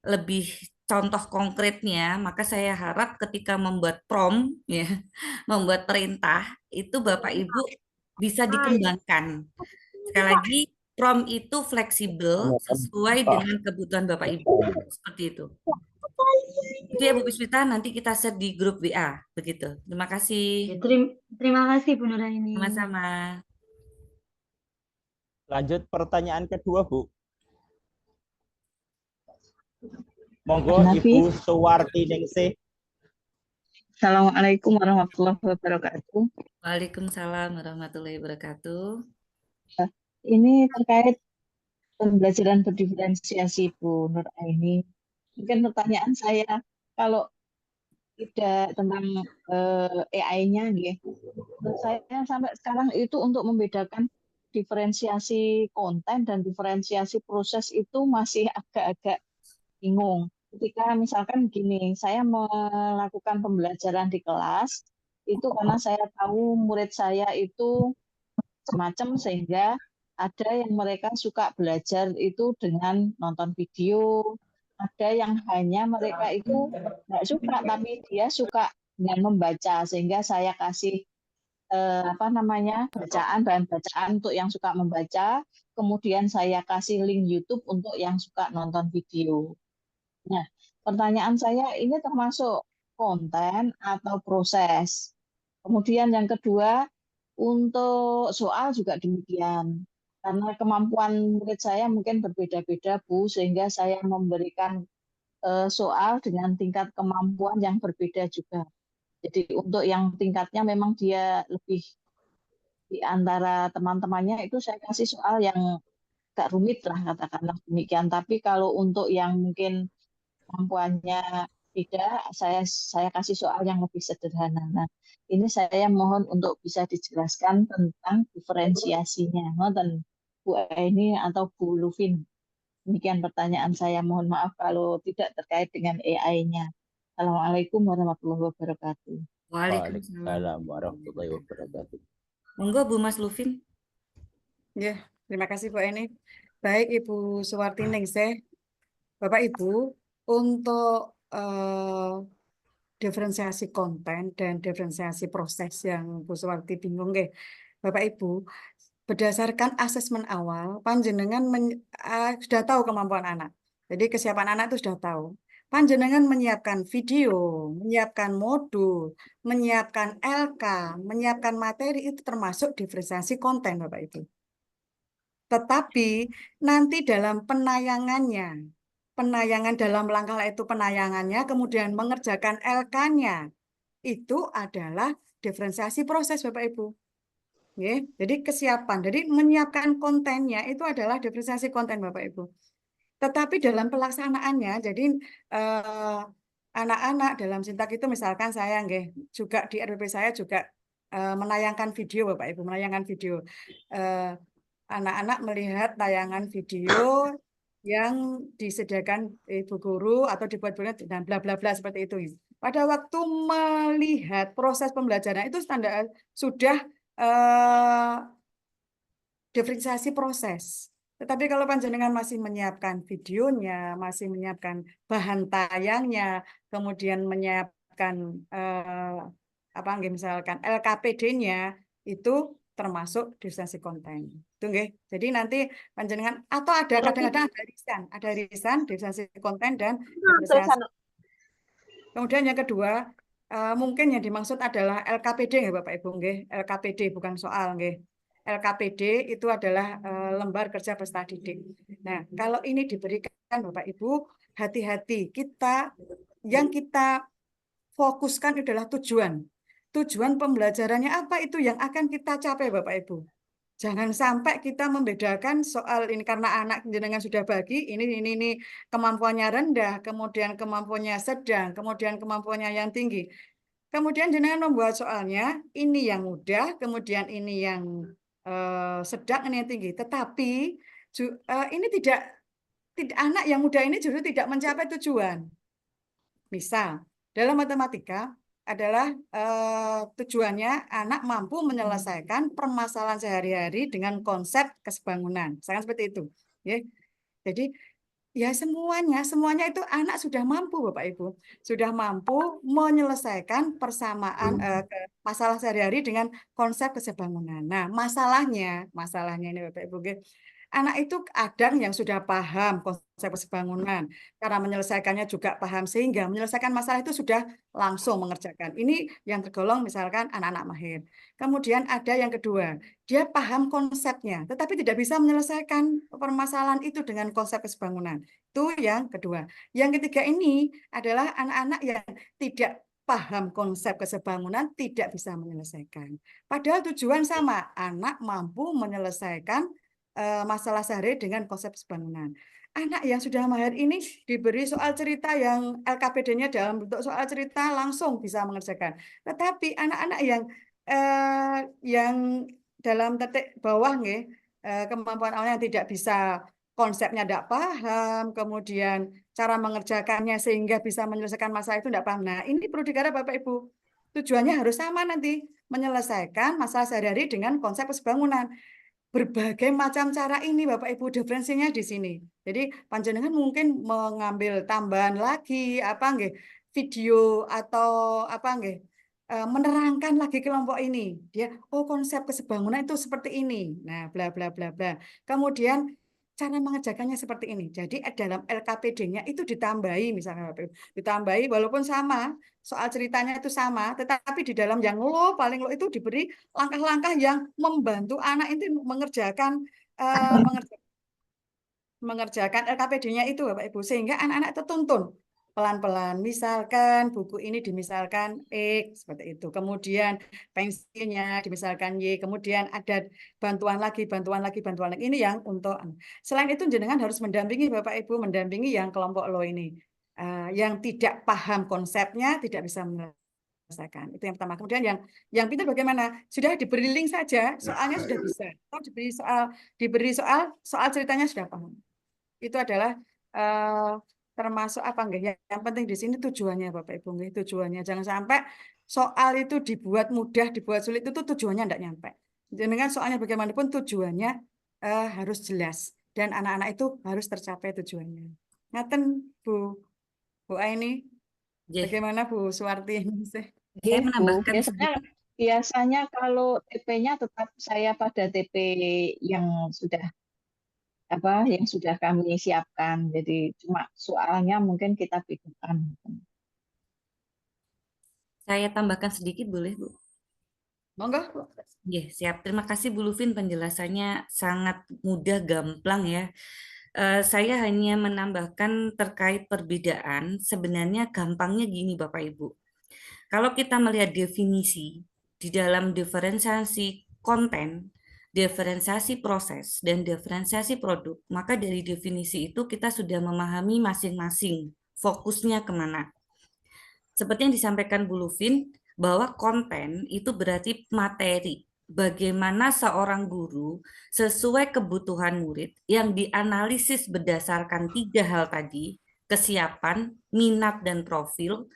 lebih contoh konkretnya, maka saya harap ketika membuat prompt ya, membuat perintah itu Bapak Ibu bisa dikembangkan. Sekali lagi, prompt itu fleksibel sesuai dengan kebutuhan Bapak Ibu. Seperti itu. Itu ya Bu Puspita, nanti kita share di grup WA. Begitu. Terima kasih. Terima kasih Bu Nuraini. Sama-sama. Lanjut pertanyaan kedua Bu. Monggo Ibu Suwarti Ningsih. Assalamualaikum warahmatullahi wabarakatuh. Waalaikumsalam warahmatullahi wabarakatuh. Ini terkait pembelajaran berdiferensiasi Bu Nuraini. Mungkin pertanyaan saya, kalau tidak tentang AI-nya, menurut saya sampai sekarang itu untuk membedakan diferensiasi konten dan diferensiasi proses itu masih agak-agak bingung. Ketika misalkan gini, saya melakukan pembelajaran di kelas, itu karena saya tahu murid saya itu semacam, sehingga ada yang mereka suka belajar itu dengan nonton video, ada yang hanya mereka itu nggak suka, tapi dia suka dengan membaca, sehingga saya kasih bahan bacaan untuk yang suka membaca, kemudian saya kasih link YouTube untuk yang suka nonton video. Nah, pertanyaan saya, ini termasuk konten atau proses? Kemudian yang kedua, untuk soal juga demikian. Karena kemampuan murid saya mungkin berbeda-beda, Bu, sehingga saya memberikan soal dengan tingkat kemampuan yang berbeda juga. Jadi untuk yang tingkatnya memang dia lebih di antara teman-temannya, itu saya kasih soal yang agak rumit lah, katakanlah demikian. Tapi kalau untuk yang mungkin kemampuannya tidak, saya kasih soal yang lebih sederhana. Nah, ini saya mohon untuk bisa dijelaskan tentang diferensiasinya. Ngoten, Bu Aini atau Bu Lufin. Demikian pertanyaan saya. Mohon maaf kalau tidak terkait dengan AI-nya. Assalamualaikum warahmatullahi wabarakatuh. Waalaikumsalam. Waalaikumsalam warahmatullahi wabarakatuh. Monggo Bu Mas Lufin. Ya, terima kasih Bu Eni. Baik Ibu Suwartiningsih, Bapak Ibu, untuk diferensiasi konten dan diferensiasi proses yang Bu Suwarti bingung, Bapak Ibu, berdasarkan asesmen awal, panjenengan sudah tahu kemampuan anak. Jadi kesiapan anak itu sudah tahu. Panjenengan menyiapkan video, menyiapkan modul, menyiapkan LK, menyiapkan materi, itu termasuk diferensiasi konten, Bapak Ibu. Tetapi nanti dalam penayangan dalam langkah itu penayangannya, kemudian mengerjakan LK-nya, itu adalah diferensiasi proses, Bapak Ibu. Jadi kesiapan, jadi menyiapkan kontennya itu adalah diferensiasi konten, Bapak Ibu. Tetapi dalam pelaksanaannya, jadi anak-anak dalam Sintak itu misalkan saya juga di RPP saya juga menayangkan video, Bapak Ibu, menayangkan video. Anak-anak melihat tayangan video yang disediakan ibu guru atau dibuat-buat dan bla bla bla seperti itu. Pada waktu melihat proses pembelajaran itu standar sudah diferensiasi proses. Tetapi kalau panjenengan masih menyiapkan videonya, masih menyiapkan bahan tayangnya, kemudian menyiapkan misalkan LKPD-nya, itu termasuk diferensiasi konten. Itu Jadi nanti panjenengan atau ada kadang-kadang ada risan diferensiasi konten dan diferensiasi. Kemudian yang kedua, mungkin yang dimaksud adalah LKPD Bapak Ibu LKPD bukan soal LKPD itu adalah lembar kerja peserta didik. Nah, kalau ini diberikan Bapak Ibu, hati-hati, yang kita fokuskan adalah tujuan. Tujuan pembelajarannya apa itu yang akan kita capai Bapak Ibu. Jangan sampai kita membedakan soal ini karena anak jenengan sudah bagi, ini kemampuannya rendah, kemudian kemampuannya sedang, kemudian kemampuannya yang tinggi. Kemudian jenengan membuat soalnya, ini yang mudah, kemudian ini yang sedang, ini yang tinggi. Tetapi ini tidak anak yang muda ini justru tidak mencapai tujuan. Misal, dalam matematika adalah tujuannya anak mampu menyelesaikan permasalahan sehari-hari dengan konsep kesebangunan. Misalkan seperti itu. Jadi ya semuanya itu anak sudah mampu Bapak Ibu. Sudah mampu menyelesaikan persamaan masalah sehari-hari dengan konsep kesebangunan. Nah, masalahnya ini Bapak Ibu, anak itu kadang yang sudah paham konsep kesebangunan, karena menyelesaikannya juga paham, sehingga menyelesaikan masalah itu sudah langsung mengerjakan. Ini yang tergolong misalkan anak-anak mahir. Kemudian ada yang kedua, dia paham konsepnya, tetapi tidak bisa menyelesaikan permasalahan itu dengan konsep kesebangunan. Itu yang kedua. Yang ketiga ini adalah anak-anak yang tidak paham konsep kesebangunan, tidak bisa menyelesaikan. Padahal tujuan sama, anak mampu menyelesaikan masalah sehari dengan konsep kesebangunan. anak yang sudah mahir ini diberi soal cerita yang LKPD-nya dalam bentuk soal cerita langsung bisa mengerjakan. Tetapi anak-anak yang dalam titik bawah nggih, kemampuan awalnya tidak bisa, konsepnya tidak paham, kemudian cara mengerjakannya sehingga bisa menyelesaikan masalah itu tidak paham. Nah, ini perlu digarap Bapak Ibu. Tujuannya harus sama nanti, menyelesaikan masalah sehari-hari dengan konsep kesebangunan. Berbagai macam cara ini Bapak Ibu, diferensinya di sini. Jadi panjenengan mungkin mengambil tambahan lagi apa nggih, video atau apa nggih, menerangkan lagi kelompok ini. Dia konsep kesebangunan itu seperti ini. Nah, bla bla bla bla. Kemudian cara mengerjakannya seperti ini. Jadi dalam LKPD-nya itu ditambahi misalnya Bapak Ibu. Ditambahi walaupun sama, soal ceritanya itu sama, tetapi di dalam yang paling itu diberi langkah-langkah yang membantu anak itu mengerjakan LKPD-nya itu Bapak Ibu, sehingga anak-anak tertuntun pelan-pelan. Misalkan buku ini dimisalkan X seperti itu, kemudian pensilnya dimisalkan Y, kemudian ada bantuan lagi. Ini yang untuk. Selain itu jenengan harus mendampingi Bapak Ibu, mendampingi yang kelompok lo ini, yang tidak paham konsepnya, tidak bisa menyelesaikan. Itu yang pertama. Kemudian yang pintar bagaimana? Sudah diberi link saja, soalnya sudah bisa. Atau diberi soal ceritanya sudah paham. Itu adalah termasuk apa enggak? Yang penting di sini tujuannya Bapak Ibu, tujuannya jangan sampai soal itu dibuat mudah, dibuat sulit, itu tujuannya enggak nyampe. Dengan soalnya bagaimanapun tujuannya harus jelas dan anak-anak itu harus tercapai tujuannya. Ngaten Bu Aini, bagaimana Bu Suwarti? Saya menambahkan biasanya kalau TP-nya tetap saya pada TP yang sudah kami siapkan. Jadi cuma soalnya mungkin kita bedakan. Saya tambahkan sedikit boleh Bu? Monggo. Ya, siap. Terima kasih Bu Lufin, penjelasannya sangat mudah, gamblang ya. Saya hanya menambahkan terkait perbedaan, sebenarnya gampangnya gini Bapak Ibu. Kalau kita melihat definisi di dalam diferensiasi konten, diferensiasi proses, dan diferensiasi produk, maka dari definisi itu kita sudah memahami masing-masing fokusnya kemana. Seperti yang disampaikan Bu Lufin, bahwa konten itu berarti materi. Bagaimana seorang guru sesuai kebutuhan murid yang dianalisis berdasarkan 3 hal tadi, kesiapan, minat, dan profil,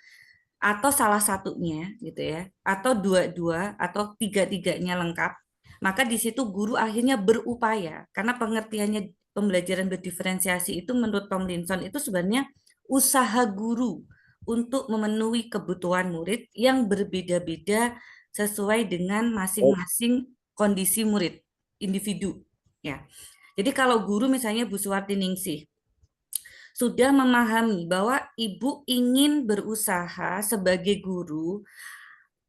atau salah satunya gitu ya, atau dua-dua atau tiga-tiganya lengkap, maka di situ guru akhirnya berupaya, karena pengertiannya pembelajaran berdiferensiasi itu menurut Tomlinson itu sebenarnya usaha guru untuk memenuhi kebutuhan murid yang berbeda-beda sesuai dengan masing-masing kondisi murid, individu ya. Jadi kalau guru misalnya Bu Suwarti Ningsih sudah memahami bahwa ibu ingin berusaha sebagai guru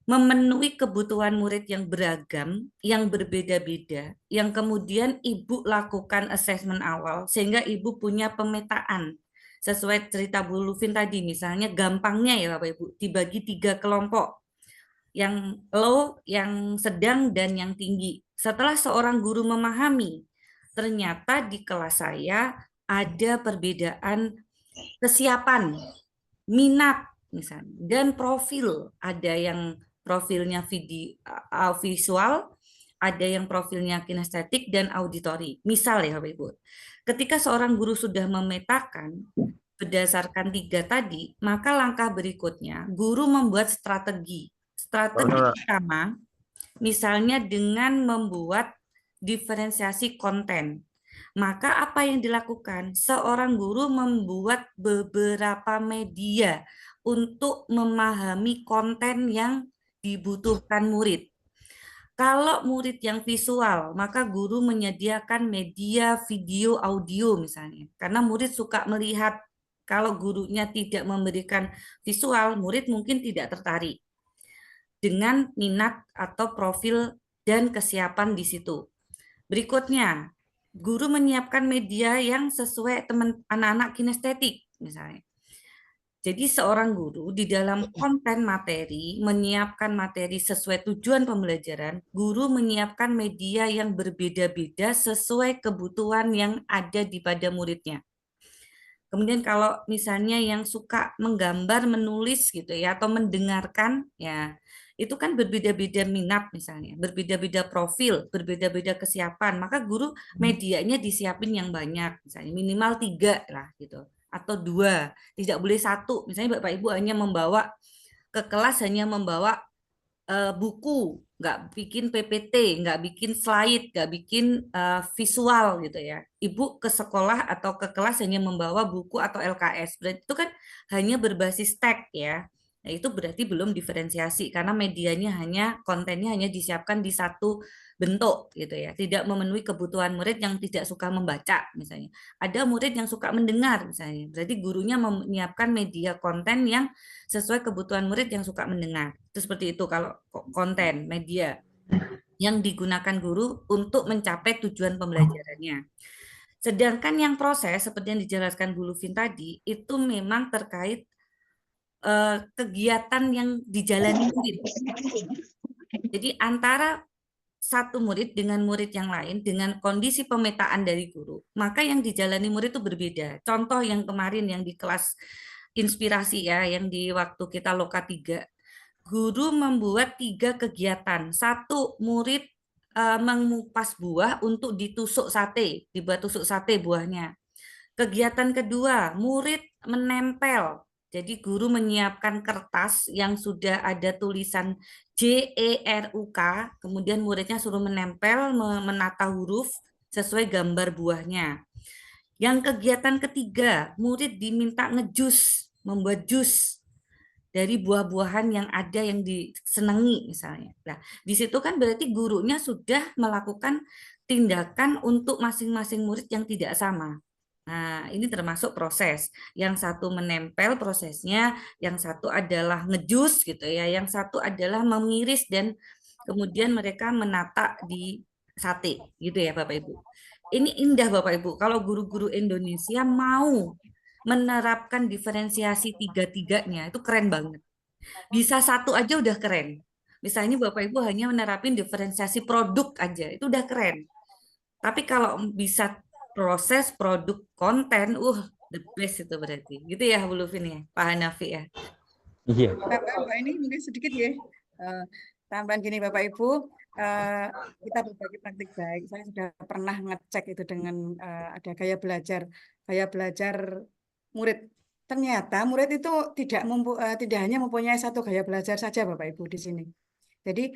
memenuhi kebutuhan murid yang beragam, yang berbeda-beda, yang kemudian ibu lakukan asesmen awal sehingga ibu punya pemetaan sesuai cerita Bu Lufin tadi, misalnya gampangnya ya Bapak Ibu dibagi 3 kelompok, yang low, yang sedang, dan yang tinggi. Setelah seorang guru memahami, ternyata di kelas saya ada perbedaan kesiapan, minat misalnya, dan profil. Ada yang profilnya visual, ada yang profilnya kinestetik dan auditori. Misal ya Bapak Ibu, ketika seorang guru sudah memetakan berdasarkan 3 tadi, maka langkah berikutnya guru membuat strategi. Strategi pertama, misalnya dengan membuat diferensiasi konten. Maka apa yang dilakukan? Seorang guru membuat beberapa media untuk memahami konten yang dibutuhkan murid. Kalau murid yang visual, maka guru menyediakan media video, audio misalnya. Karena murid suka melihat. Kalau gurunya tidak memberikan visual, murid mungkin tidak tertarik dengan minat atau profil dan kesiapan di situ. Berikutnya, guru menyiapkan media yang sesuai anak-anak kinestetik misalnya. Jadi seorang guru di dalam konten materi menyiapkan materi sesuai tujuan pembelajaran, guru menyiapkan media yang berbeda-beda sesuai kebutuhan yang ada di pada muridnya. Kemudian kalau misalnya yang suka menggambar, menulis gitu ya, atau mendengarkan, ya itu kan berbeda-beda minat misalnya, berbeda-beda profil, berbeda-beda kesiapan. Maka guru medianya disiapin yang banyak, misalnya minimal 3 lah gitu, atau 2, tidak boleh 1. Misalnya Bapak Ibu hanya membawa ke kelas, hanya membawa buku, nggak bikin PPT, nggak bikin slide, nggak bikin visual gitu ya. Ibu ke sekolah atau ke kelas hanya membawa buku atau LKS, berarti itu kan hanya berbasis teks ya. Nah, itu berarti belum diferensiasi karena medianya kontennya hanya disiapkan di satu bentuk gitu ya. Tidak memenuhi kebutuhan murid yang tidak suka membaca misalnya. Ada murid yang suka mendengar misalnya. Berarti gurunya menyiapkan media konten yang sesuai kebutuhan murid yang suka mendengar. Itu seperti itu kalau konten media yang digunakan guru untuk mencapai tujuan pembelajarannya. Sedangkan yang proses seperti yang dijelaskan Bu Lufin tadi itu memang terkait kegiatan yang dijalani murid. Jadi antara satu murid dengan murid yang lain dengan kondisi pemetaan dari guru, maka yang dijalani murid itu berbeda. Contoh yang kemarin yang di kelas inspirasi ya, yang di waktu kita loka 3, guru membuat 3 kegiatan. Satu, murid mengupas buah untuk ditusuk sate, dibuat tusuk sate buahnya. Kegiatan kedua, murid menempel. Jadi guru menyiapkan kertas yang sudah ada tulisan JERUK, kemudian muridnya suruh menempel, menata huruf sesuai gambar buahnya. Yang kegiatan ketiga, murid diminta ngejus, membuat jus dari buah-buahan yang ada yang disenangi misalnya. Nah, di situ kan berarti gurunya sudah melakukan tindakan untuk masing-masing murid yang tidak sama. Nah, ini termasuk proses. Yang satu menempel prosesnya, yang satu adalah ngejus gitu ya, yang satu adalah mengiris dan kemudian mereka menata di sate gitu ya Bapak Ibu. Ini indah Bapak Ibu, kalau guru-guru Indonesia mau menerapkan diferensiasi tiga-tiganya, itu keren banget. Bisa satu aja udah keren. Misalnya Bapak Ibu hanya menerapin diferensiasi produk aja, itu udah keren. Tapi kalau bisa proses produk konten, the best itu berarti. Gitu ya Bu Lufin ya, Pak Hanafi ya. Iya. Mbak ini mungkin sedikit ya. Tambahan gini Bapak Ibu, kita berbagi praktik baik. Saya sudah pernah ngecek itu dengan ada gaya belajar murid. Ternyata murid itu tidak hanya mempunyai satu gaya belajar saja Bapak Ibu di sini. Jadi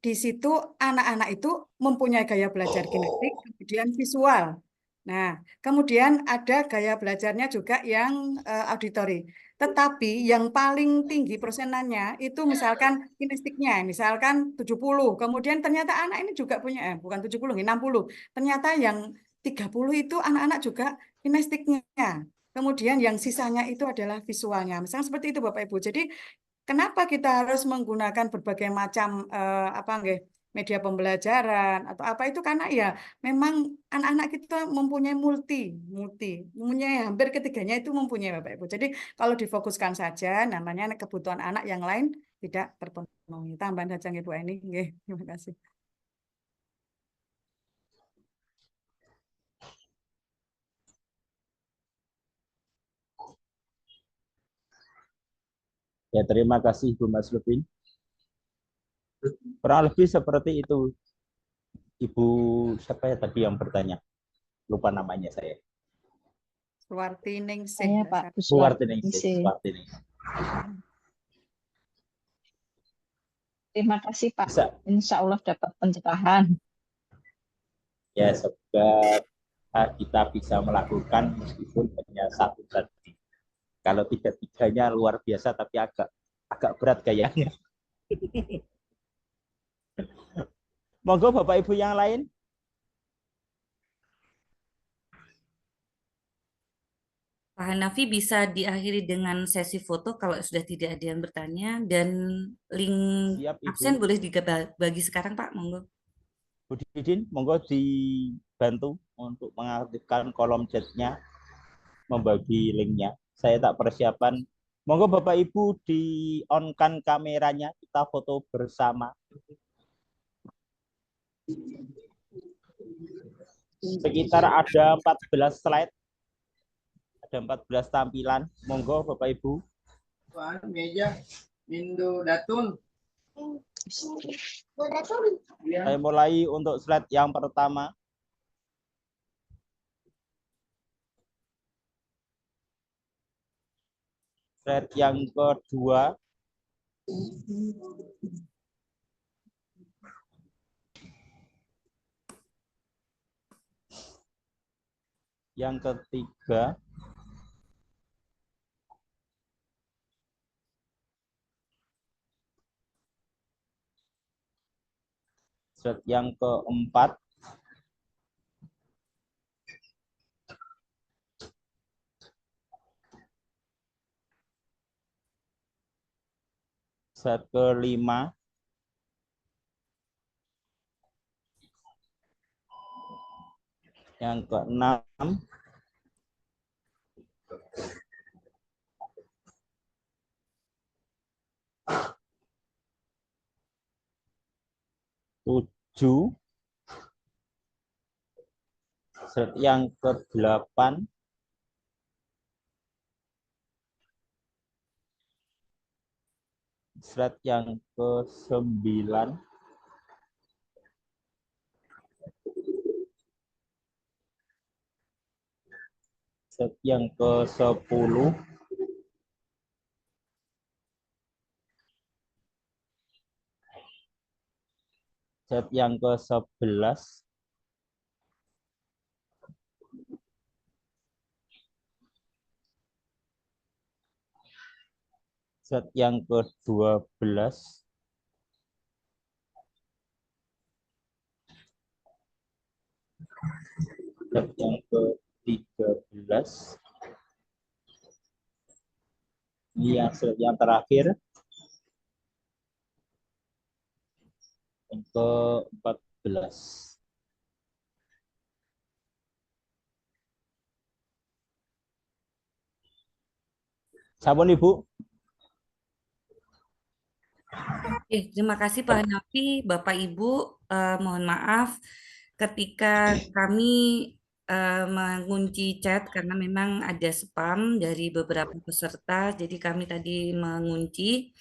di situ anak-anak itu mempunyai gaya belajar kinetik, kemudian visual. Nah, kemudian ada gaya belajarnya juga yang auditori. Tetapi yang paling tinggi persenannya itu misalkan kinestiknya, misalkan 70. Kemudian ternyata anak ini juga punya, bukan 70, 60. Ternyata yang 30 itu anak-anak juga kinestiknya. Kemudian yang sisanya itu adalah visualnya. Misalnya seperti itu Bapak Ibu. Jadi kenapa kita harus menggunakan berbagai macam media pembelajaran atau apa itu karena ya memang anak-anak kita mempunyai mempunyai hampir ketiganya itu mempunyai Bapak Ibu. Jadi kalau difokuskan saja namanya kebutuhan anak yang lain tidak terpenuhi. Tambahan saja Ibu ini. Terima kasih. Ya, terima kasih Bu Mas Lupin. Kurang lebih seperti itu. Ibu siapa ya tadi yang bertanya? Lupa namanya saya. Suwartiningsih. Saya Pak Suwartiningsih. Terima kasih Pak. Insya Allah dapat pencerahan. Ya, semoga kita bisa melakukan meskipun hanya satu tadi. Kalau tiga-tiganya luar biasa tapi agak berat kayaknya. Monggo Bapak Ibu yang lain. Pak Hanafi bisa diakhiri dengan sesi foto kalau sudah tidak ada yang bertanya, dan link Siap, Ibu. absen boleh dibagi sekarang Pak, monggo. Bu Didin, monggo dibantu untuk mengaktifkan kolom chatnya, membagi linknya. Saya tak persiapan. Monggo Bapak Ibu di-on-kan kameranya, kita foto bersama. Sekitar ada 14 slide. Ada 14 tampilan. Monggo Bapak Ibu. Meja Indo Datun. Saya mulai untuk slide yang pertama. Slide yang kedua. Yang ketiga. Slide yang keempat. Slide kelima. Yang keenam. Tujuh. Slide yang ke-8. Slide yang ke-9. Slide yang ke-10. Slide yang ke-11. Slide yang ke-12. Slide yang ke-13. Ini yang slide yang terakhir. Yang ke-14. Sampun Ibu. Terima kasih Pak Hanafi, Bapak Ibu. Mohon maaf ketika kami mengunci chat karena memang ada spam dari beberapa peserta, jadi kami tadi mengunci.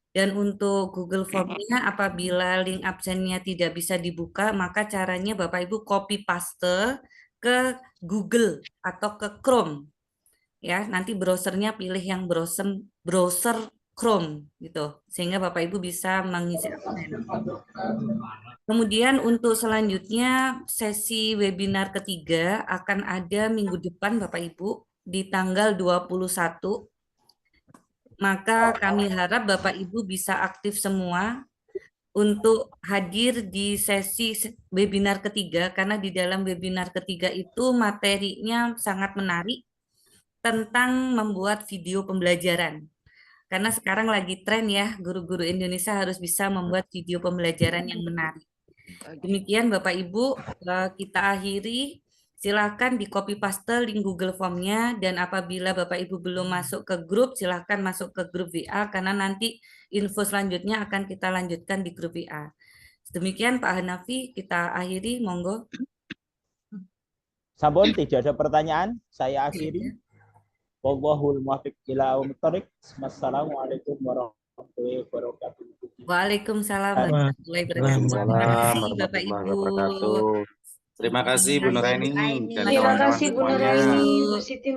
Dan untuk Google Form-nya, apabila link absennya tidak bisa dibuka, maka caranya Bapak Ibu copy paste ke Google atau ke Chrome. Ya, nanti browsernya pilih yang browser Chrome gitu, sehingga Bapak Ibu bisa mengisi absen. Kemudian untuk selanjutnya sesi webinar ketiga akan ada minggu depan Bapak Ibu di tanggal 21. Maka kami harap Bapak Ibu bisa aktif semua untuk hadir di sesi webinar ketiga, karena di dalam webinar ketiga itu materinya sangat menarik tentang membuat video pembelajaran. Karena sekarang lagi tren ya, guru-guru Indonesia harus bisa membuat video pembelajaran yang menarik. Demikian Bapak Ibu, kita akhiri. Silakan di copy paste link Google Form-nya, dan apabila Bapak Ibu belum masuk ke grup, silakan masuk ke grup WA karena nanti info selanjutnya akan kita lanjutkan di grup WA. Demikian Pak Hanafi, kita akhiri, monggo. Sampun, tidak ada pertanyaan, saya akhiri. Wallahul muwaffiq ila aqwamit thoriq. Wassalamualaikum warahmatullahi wabarakatuh. Waalaikumsalam warahmatullahi wabarakatuh. Terima kasih Bapak Ibu. Terima kasih Bu Nuraini dan Terima kawan-kawan kasih Bu semuanya. Nuraini, Bu Siti